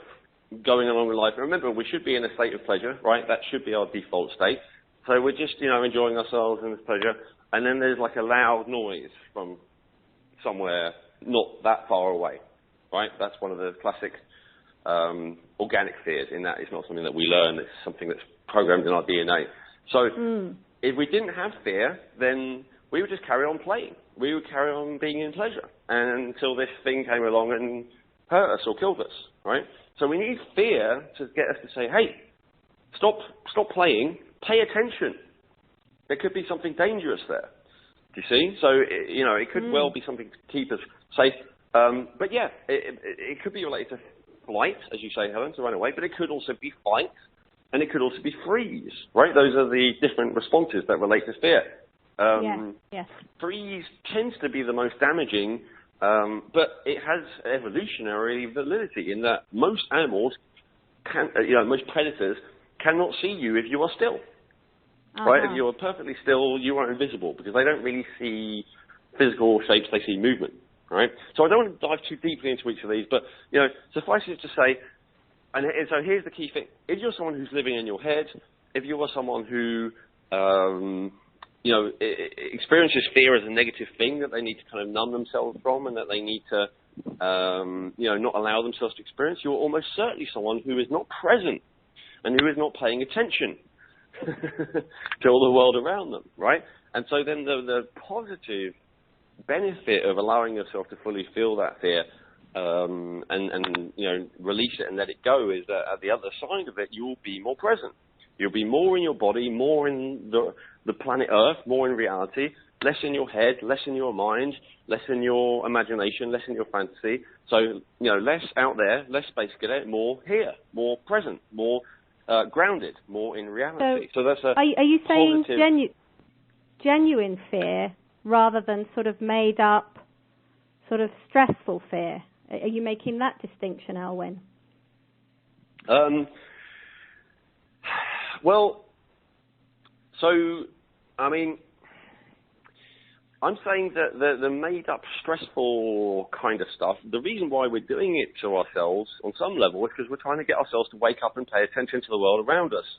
going along with life, remember, we should be in a state of pleasure, right? That should be our default state. So we're just, enjoying ourselves in this pleasure. And then there's like a loud noise from somewhere not that far away, right? That's one of the classic organic fears, in that it's not something that we learn. It's something that's programmed in our DNA. So if we didn't have fear, then we would just carry on playing. We would carry on being in pleasure until this thing came along and hurt us or killed us, right? So we need fear to get us to say, hey, stop playing, pay attention. There could be something dangerous there. Do you see? So, it could well be something to keep us safe. But yeah, it could be related to flight, as you say, Helen, to run away, but it could also be fight, and it could also be freeze, right? Those are the different responses that relate to fear. Yes. Freeze tends to be the most damaging, but it has evolutionary validity in that most animals most predators cannot see you if you are still. Right? If you are perfectly still, you are invisible because they don't really see physical shapes, they see movement. Right? So I don't want to dive too deeply into each of these, but suffice it to say, and so here's the key thing: if you're someone who's living in your head, if you are someone who experiences fear as a negative thing that they need to kind of numb themselves from, and that they need to not allow themselves to experience, you're almost certainly someone who is not present and who is not paying attention to all the world around them, right? And so then the positive benefit of allowing yourself to fully feel that fear and release it and let it go is that at the other side of it, you'll be more present. You'll be more in your body, more in the planet Earth, more in reality, less in your head, less in your mind, less in your imagination, less in your fantasy. So, less out there, less space cadet, more here, more present, more grounded, more in reality. So that's a Are you saying positive... genuine fear rather than sort of made up, sort of stressful fear? Are you making that distinction, Elwyn? Well, so, I'm saying that the made-up, stressful kind of stuff, the reason why we're doing it to ourselves on some level is because we're trying to get ourselves to wake up and pay attention to the world around us.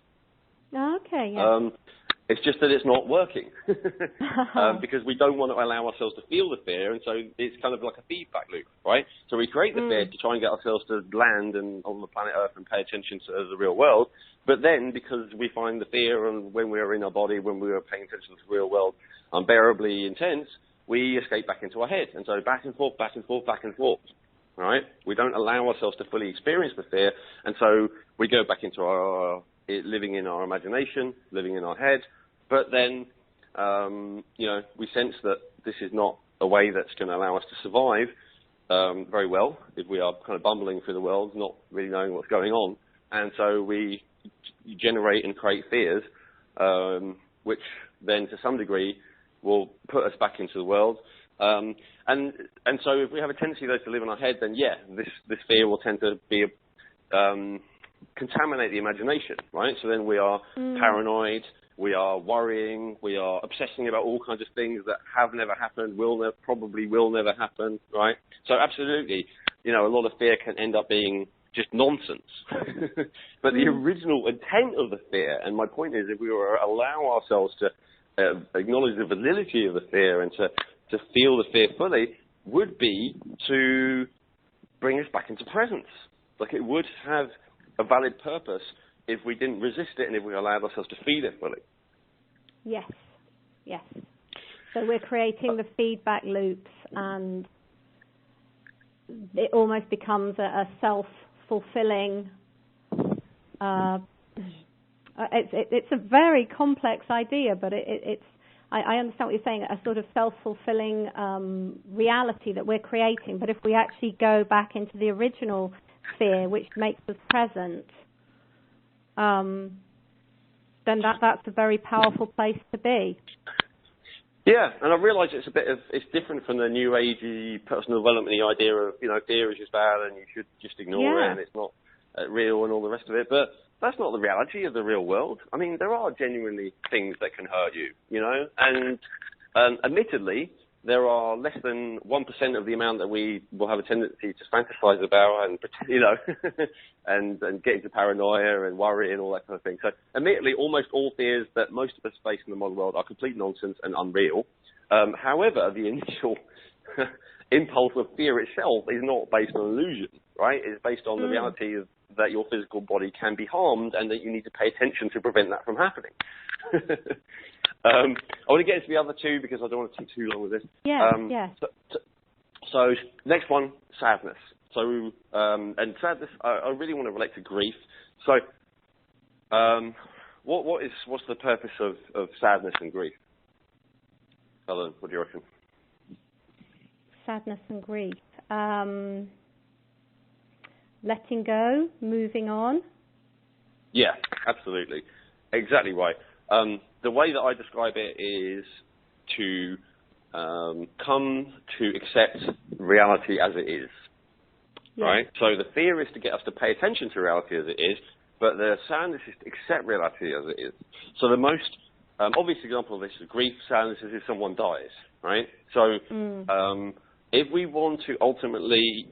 Okay, yeah. It's just that it's not working because we don't want to allow ourselves to feel the fear, and so it's kind of like a feedback loop, right? So we create the fear to try and get ourselves to land and on the planet Earth and pay attention to the real world, but then because we find the fear and when we're in our body, when we are paying attention to the real world, unbearably intense, we escape back into our head, and so back and forth, back and forth, back and forth. Right? We don't allow ourselves to fully experience the fear, and so we go back into our living in our imagination, living in our head. But then, we sense that this is not a way that's going to allow us to survive very well if we are kind of bumbling through the world, not really knowing what's going on. And so we generate and create fears, which then to some degree will put us back into the world. And so if we have a tendency, though, to live in our head, then, this fear will tend to be contaminate the imagination, right? So then we are paranoid, we are worrying, we are obsessing about all kinds of things that have never happened, probably will never happen, right? So absolutely, a lot of fear can end up being just nonsense. But the original intent of the fear, and my point is, if we were to allow ourselves to acknowledge the validity of the fear and to feel the fear fully, would be to bring us back into presence. Like, it would have a valid purpose if we didn't resist it and if we allowed ourselves to feel it fully. Yes. So we're creating the feedback loops, and it almost becomes a self-fulfilling. It's a very complex idea, but it's. I understand what you're saying, a sort of self-fulfilling reality that we're creating. But if we actually go back into the original fear, which makes us present, then that's a very powerful place to be. Yeah, and I realise it's different from the new agey personal development idea of, fear is just bad and you should just ignore it and it's not real and all the rest of it. But that's not the reality of the real world. I mean, there are genuinely things that can hurt you, and admittedly, there are less than 1% of the amount that we will have a tendency to fantasize about and, and get into paranoia and worry and all that kind of thing. So admittedly, almost all fears that most of us face in the modern world are complete nonsense and unreal. However, the initial impulse of fear itself is not based on illusion, right? It's based on the reality of that your physical body can be harmed and that you need to pay attention to prevent that from happening. I want to get into the other two because I don't want to take too long with this. So next one, sadness. So, and sadness, I really want to relate to grief. So, what's the purpose of sadness and grief? Helen, what do you reckon? Sadness and grief. Letting go, moving on. Yeah, absolutely. Exactly right. The way that I describe it is to come to accept reality as it is, right? So the fear is to get us to pay attention to reality as it is, but the sadness is to accept reality as it is. So the most obvious example of this is grief. Sadness is if someone dies, right? So if we want to ultimately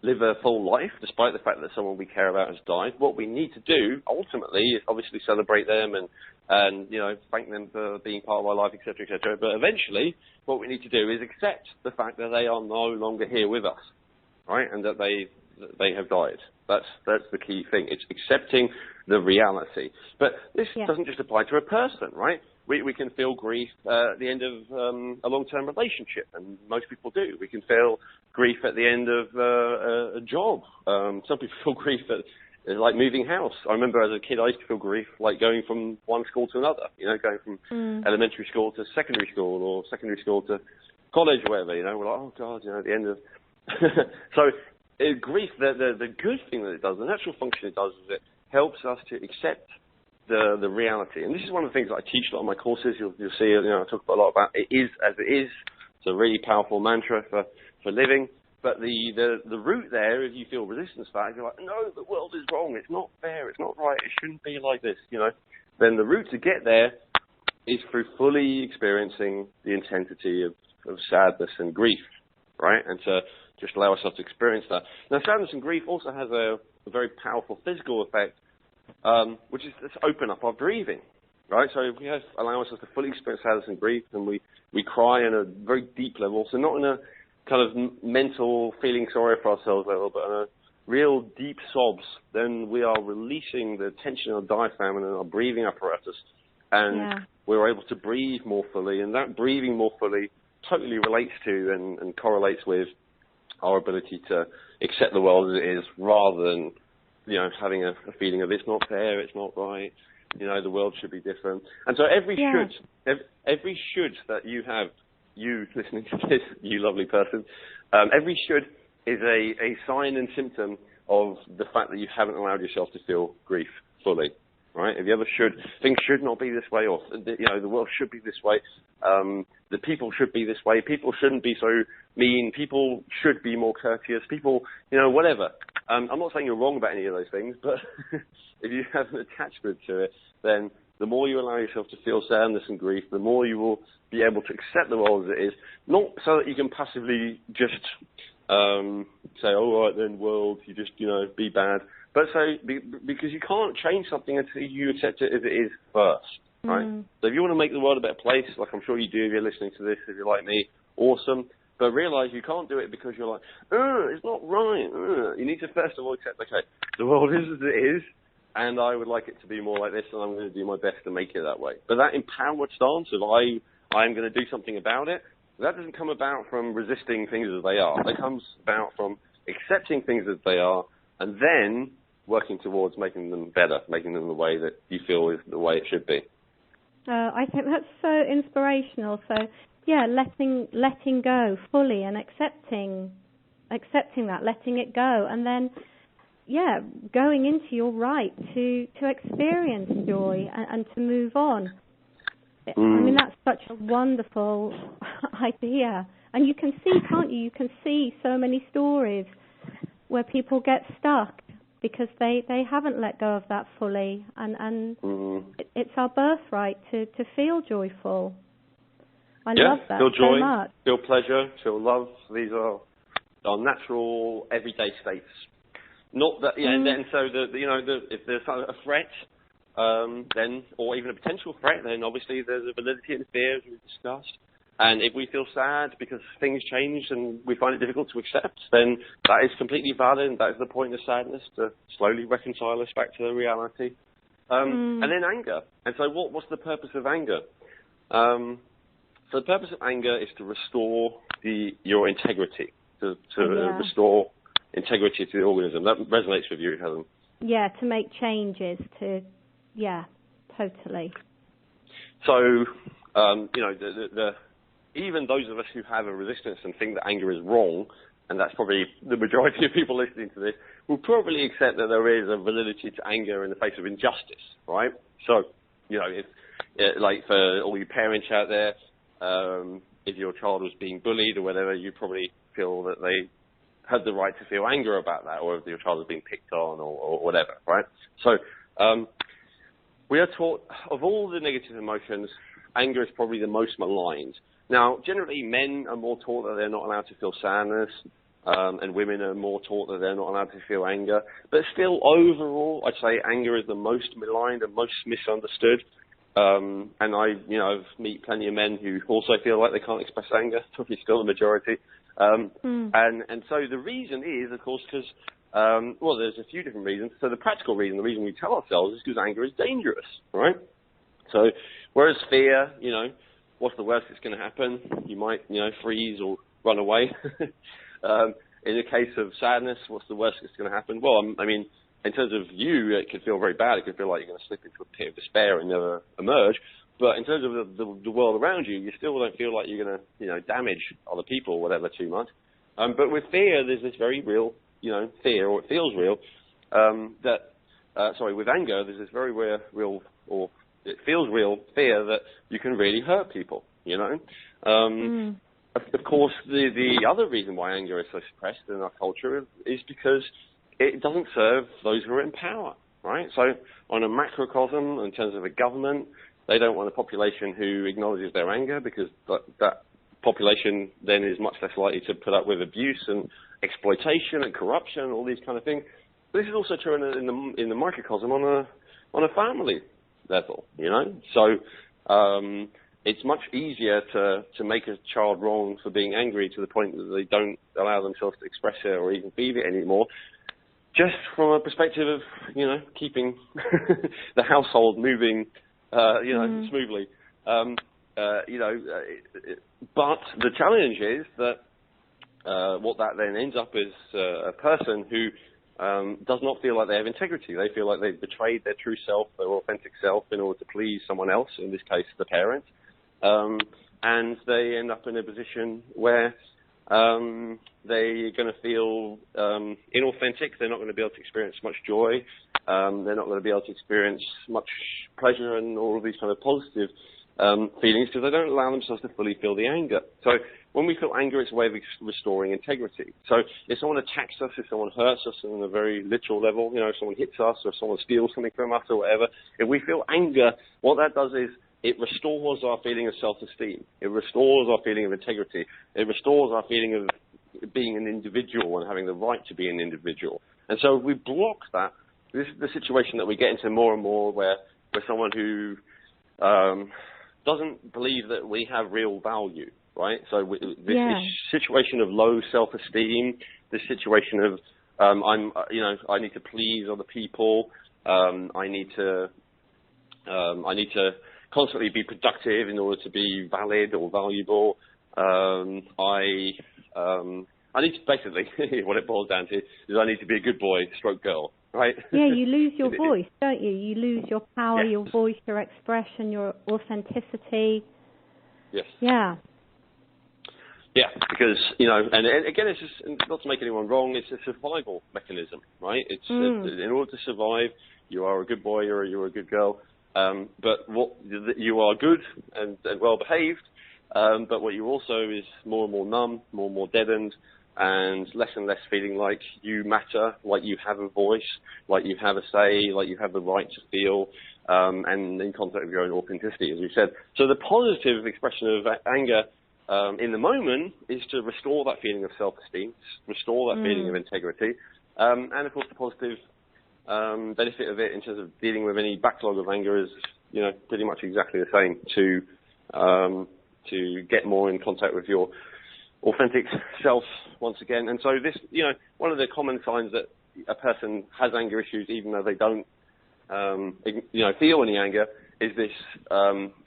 live a full life, despite the fact that someone we care about has died, what we need to do ultimately is obviously celebrate them and thank them for being part of our life, etc., etc. But eventually, what we need to do is accept the fact that they are no longer here with us, right, and that they have died. That's the key thing. It's accepting the reality. But this doesn't just apply to a person, right? We can feel grief at the end of a long-term relationship, and most people do. We can feel grief at the end of a job. Some people feel grief at like moving house. I remember as a kid, I used to feel grief like going from one school to another. Going from elementary school to secondary school, or secondary school to college, or whatever. We're like, oh God, at the end of. So grief, the good thing that it does, the natural function it does, is it helps us to accept the reality. And this is one of the things that I teach a lot of my courses. You'll see, I talk a lot about it is as it is. It's a really powerful mantra for living. But the root there, if you feel resistance to that, if you're like, no, the world is wrong, it's not fair, it's not right, it shouldn't be like this, then the route to get there is through fully experiencing the intensity of sadness and grief, right? And to just allow ourselves to experience that. Now, sadness and grief also has a very powerful physical effect, which is to open up our breathing, right? So we have allow ourselves to fully experience sadness and grief, and we cry on a very deep level. So not in a kind of mental feeling sorry for ourselves level, but on a real deep sobs. Then we are releasing the tension in our diaphragm and our breathing apparatus, and we're able to breathe more fully. And that breathing more fully totally relates to and correlates with our ability to accept the world as it is, rather than, you know, having a feeling of it's not fair, it's not right, you know, the world should be different. And so every should that you have, you listening to this, you lovely person, every should is a sign and symptom of the fact that you haven't allowed yourself to feel grief fully. Right? If you ever should, things should not be this way, or, you know, the world should be this way. The people should be this way. People shouldn't be so mean. People should be more courteous. People, you know, whatever. I'm not saying you're wrong about any of those things, but if you have an attachment to it, then the more you allow yourself to feel sadness and grief, the more you will be able to accept the world as it is. Not so that you can passively just say, all right then, world, you just, you know, be bad. But so, because you can't change something until you accept it as it is first, right? So if you want to make the world a better place, like I'm sure you do if you're listening to this, if you're like me, awesome. But realize you can't do it because you're like, it's not right. You need to first of all accept, okay, the world is as it is, and I would like it to be more like this, and I'm going to do my best to make it that way. But that empowered stance of I'm going to do something about it, that doesn't come about from resisting things as they are. That comes about from accepting things as they are, and then working towards making them better, making them the way that you feel is the way it should be. I think that's so inspirational. So, yeah, letting go fully and accepting that, letting it go, and then, yeah, going into your right to experience joy and to move on. I mean, that's such a wonderful idea. And you can see, can't you? You can see so many stories where people get stuck because they haven't let go of that fully, and it's our birthright to feel joyful. I love that feel joy, so much. Feel pleasure, feel love. These are our natural everyday states. Not that, and then so if there's a threat, then, or even a potential threat, then obviously there's a validity in fear, as we've discussed. And if we feel sad because things change and we find it difficult to accept, then that is completely valid, and that is the point of sadness, to slowly reconcile us back to the reality. And then anger. And so what's the purpose of anger? So the purpose of anger is to restore your integrity, to restore integrity to the organism. That resonates with you, Helen. Yeah, to make changes, totally. So, even those of us who have a resistance and think that anger is wrong, and that's probably the majority of people listening to this, will probably accept that there is a validity to anger in the face of injustice, right? So, if like for all you parents out there, if your child was being bullied or whatever, you probably feel that they had the right to feel anger about that, or if your child was being picked on or whatever, right? So, we are taught, of all the negative emotions, anger is probably the most maligned. Now, generally, men are more taught that they're not allowed to feel sadness, and women are more taught that they're not allowed to feel anger. But still, overall, I'd say anger is the most maligned and most misunderstood. And I've met plenty of men who also feel like they can't express anger, probably still the majority. And so the reason is, of course, because, there's a few different reasons. So the practical reason, the reason we tell ourselves is because anger is dangerous, right? So whereas fear, what's the worst that's going to happen? You might, freeze or run away. In the case of sadness, what's the worst that's going to happen? Well, in terms of you, it could feel very bad. It could feel like you're going to slip into a pit of despair and never emerge. But in terms of the world around you, you still don't feel like you're going to, damage other people or whatever too much. But with fear, there's this very real, fear, or it feels real, with anger, there's this very real, or it feels real fear that you can really hurt people, Of course, the other reason why anger is so suppressed in our culture is because it doesn't serve those who are in power, right? So on a macrocosm, in terms of a government, they don't want a population who acknowledges their anger, because that population then is much less likely to put up with abuse and exploitation and corruption, all these kind of things. But this is also true in the microcosm on a family. level, you know? So it's much easier to make a child wrong for being angry to the point that they don't allow themselves to express it or even feel it anymore, just from a perspective of, you know, keeping the household moving, you know, smoothly. You know, but the challenge is that what that then ends up is a person who does not feel like they have integrity. They feel like they've betrayed their true self, their authentic self, in order to please someone else, in this case the parent. And they end up in a position where they're going to feel inauthentic. They're not going to be able to experience much joy. They're not going to be able to experience much pleasure and all of these kind of positive feelings because they don't allow themselves to fully feel the anger. So when we feel anger, it's a way of restoring integrity. So if someone attacks us, if someone hurts us on a very literal level, you know, if someone hits us or if someone steals something from us or whatever, if we feel anger, what that does is it restores our feeling of self-esteem. It restores our feeling of integrity. It restores our feeling of being an individual and having the right to be an individual. And so if we block that, this is the situation that we get into more and more where someone who doesn't believe that we have real value, right? So this situation of low self-esteem, this situation of I need to please other people, I need to constantly be productive in order to be valid or valuable. I need to basically what it boils down to is I need to be a good boy, stroke girl, right? Yeah, you lose your voice, don't you? You lose your power, your voice, your expression, your authenticity. Yes. Yeah. Yeah, because, you know, and again, it's just, not to make anyone wrong, it's a survival mechanism, right? It's in order to survive, you are a good boy or you're a good girl, but you are good and well behaved, but what you also is more and more numb, more and more deadened, and less feeling like you matter, like you have a voice, like you have a say, like you have the right to feel, and in contact with your own authenticity, as we said. So the positive expression of anger in the moment is to restore that feeling of self-esteem, restore that feeling of integrity, and of course the positive benefit of it in terms of dealing with any backlog of anger is, you know, pretty much exactly the same, to get more in contact with your authentic self once again. And so this, you know, one of the common signs that a person has anger issues, even though they don't, you know, feel any anger, is this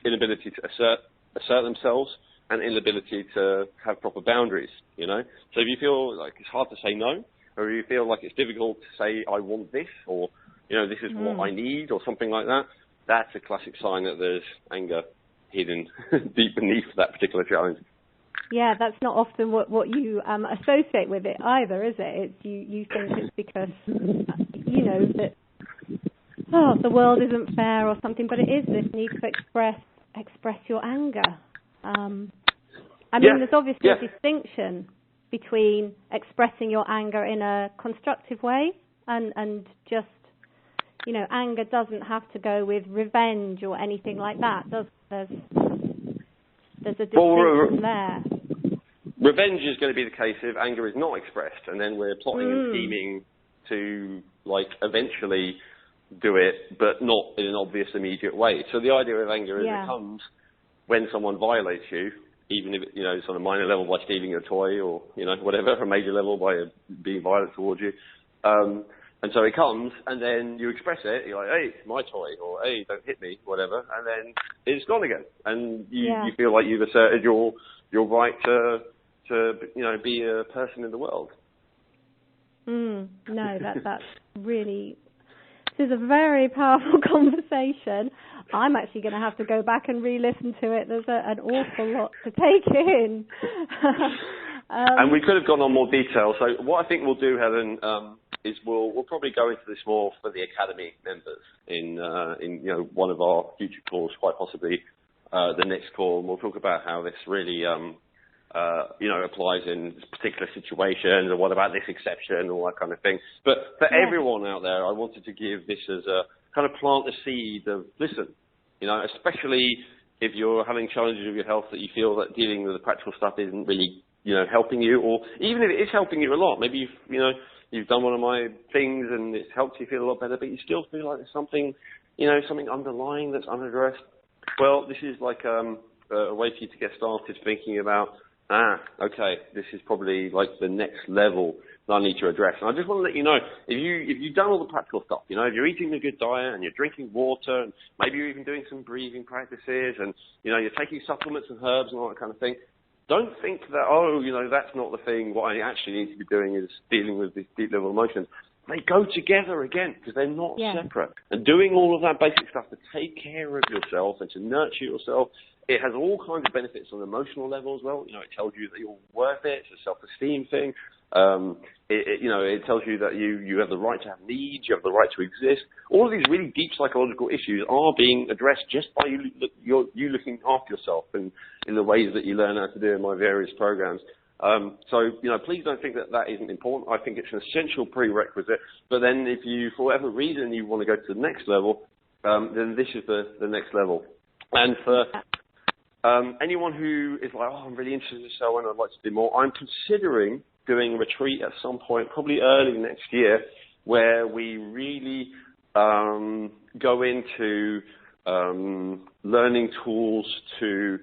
inability to assert themselves and inability to have proper boundaries, you know. So if you feel like it's hard to say no, or you feel like it's difficult to say I want this, or, you know, this is what I need, or something like that, that's a classic sign that there's anger hidden deep beneath that particular challenge. Yeah, that's not often what you associate with it either, is it? It's, you think it's because, you know, that, the world isn't fair or something, but it is this need to express your anger. I mean, there's obviously a distinction between expressing your anger in a constructive way and just, you know, anger doesn't have to go with revenge or anything like that. There's a distinction there. Revenge is going to be the case if anger is not expressed, and then we're plotting and scheming to, like, eventually do it, but not in an obvious, immediate way. So the idea of anger is it comes when someone violates you, even if, you know, it's on a minor level by stealing a toy or, you know, whatever, a major level by being violent towards you. And so it comes, and then you express it. You're like, hey, my toy, or hey, don't hit me, whatever, and then it's gone again. And you feel like you've asserted your right to you know, be a person in the world. No, that's really... This is a very powerful conversation. I'm actually going to have to go back and re-listen to it. There's an awful lot to take in. And we could have gone on more detail. So what I think we'll do, Helen, is we'll probably go into this more for the Academy members in you know, one of our future calls, quite possibly the next call. And we'll talk about how this really you know, applies in particular situations, or what about this exception, all that kind of thing. But for everyone out there, I wanted to give this as a kind of plant the seed of, listen, you know, especially if you're having challenges with your health that you feel that dealing with the practical stuff isn't really, you know, helping you, or even if it is helping you a lot, maybe you've done one of my things and it's helped you feel a lot better, but you still feel like there's something something underlying that's unaddressed? Well, this is like a way for you to get started thinking about, okay, this is probably like the next level that I need to address. And I just want to let you know, if you've done all the practical stuff, if you're eating a good diet and you're drinking water and maybe you're even doing some breathing practices and, you're taking supplements and herbs and all that kind of thing, don't think that, that's not the thing. What I actually need to be doing is dealing with these deep level emotions. They go together again because they're not separate. And doing all of that basic stuff to take care of yourself and to nurture yourself, it has all kinds of benefits on an emotional level as well. It tells you that you're worth it. It's a self-esteem thing. It tells you that you have the right to have needs. You have the right to exist. All of these really deep psychological issues are being addressed just by you looking after yourself and in the ways that you learn how to do in my various programs. Please don't think that isn't important. I think it's an essential prerequisite. But then if you, for whatever reason, you want to go to the next level, then this is the next level. And for anyone who is like, I'm really interested in this, and I'd like to do more, I'm considering doing a retreat at some point, probably early next year, where we really go into learning tools to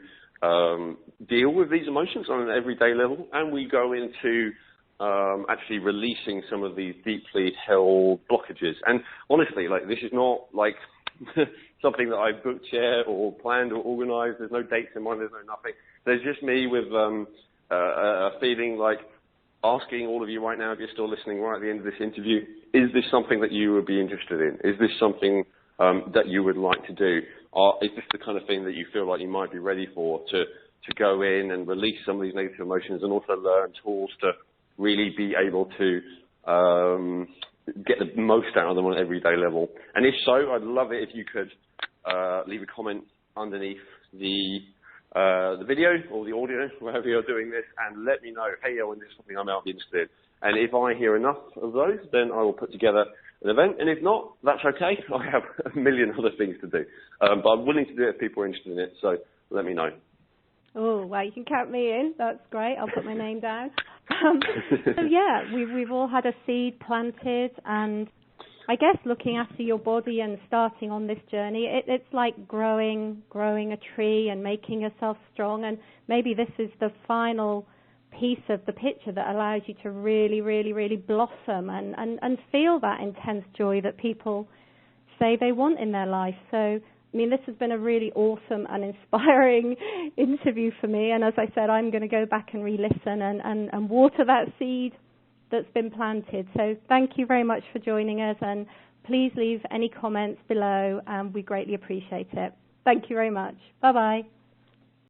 deal with these emotions on an everyday level, and we go into actually releasing some of these deeply held blockages. And honestly, this is not something that I've booked yet or planned or organised. There's no dates in mind. There's no nothing. There's just me with a feeling like asking all of you right now, if you're still listening right at the end of this interview, is this something that you would be interested in? Is this something that you would like to do? Is this the kind of thing that you feel like you might be ready for, to go in and release some of these negative emotions and also learn tools to really be able to get the most out of them on an everyday level? And if so, I'd love it if you could leave a comment underneath the video or the audio, wherever you're doing this, and let me know, hey, Owen, this is something I might be interested in. And if I hear enough of those, then I will put together an event. And if not, that's okay. I have a million other things to do. But I'm willing to do it if people are interested in it, so let me know. Oh, well, you can count me in. That's great. I'll put my name down. We've all had a seed planted, and I guess looking after your body and starting on this journey, it's like growing a tree and making yourself strong. And maybe this is the final piece of the picture that allows you to really, really, really blossom and feel that intense joy that people say they want in their life. So, this has been a really awesome and inspiring interview for me. And as I said, I'm going to go back and re-listen and water that seed that's been planted. So thank you very much for joining us. And please leave any comments below. We greatly appreciate it. Thank you very much. Bye-bye.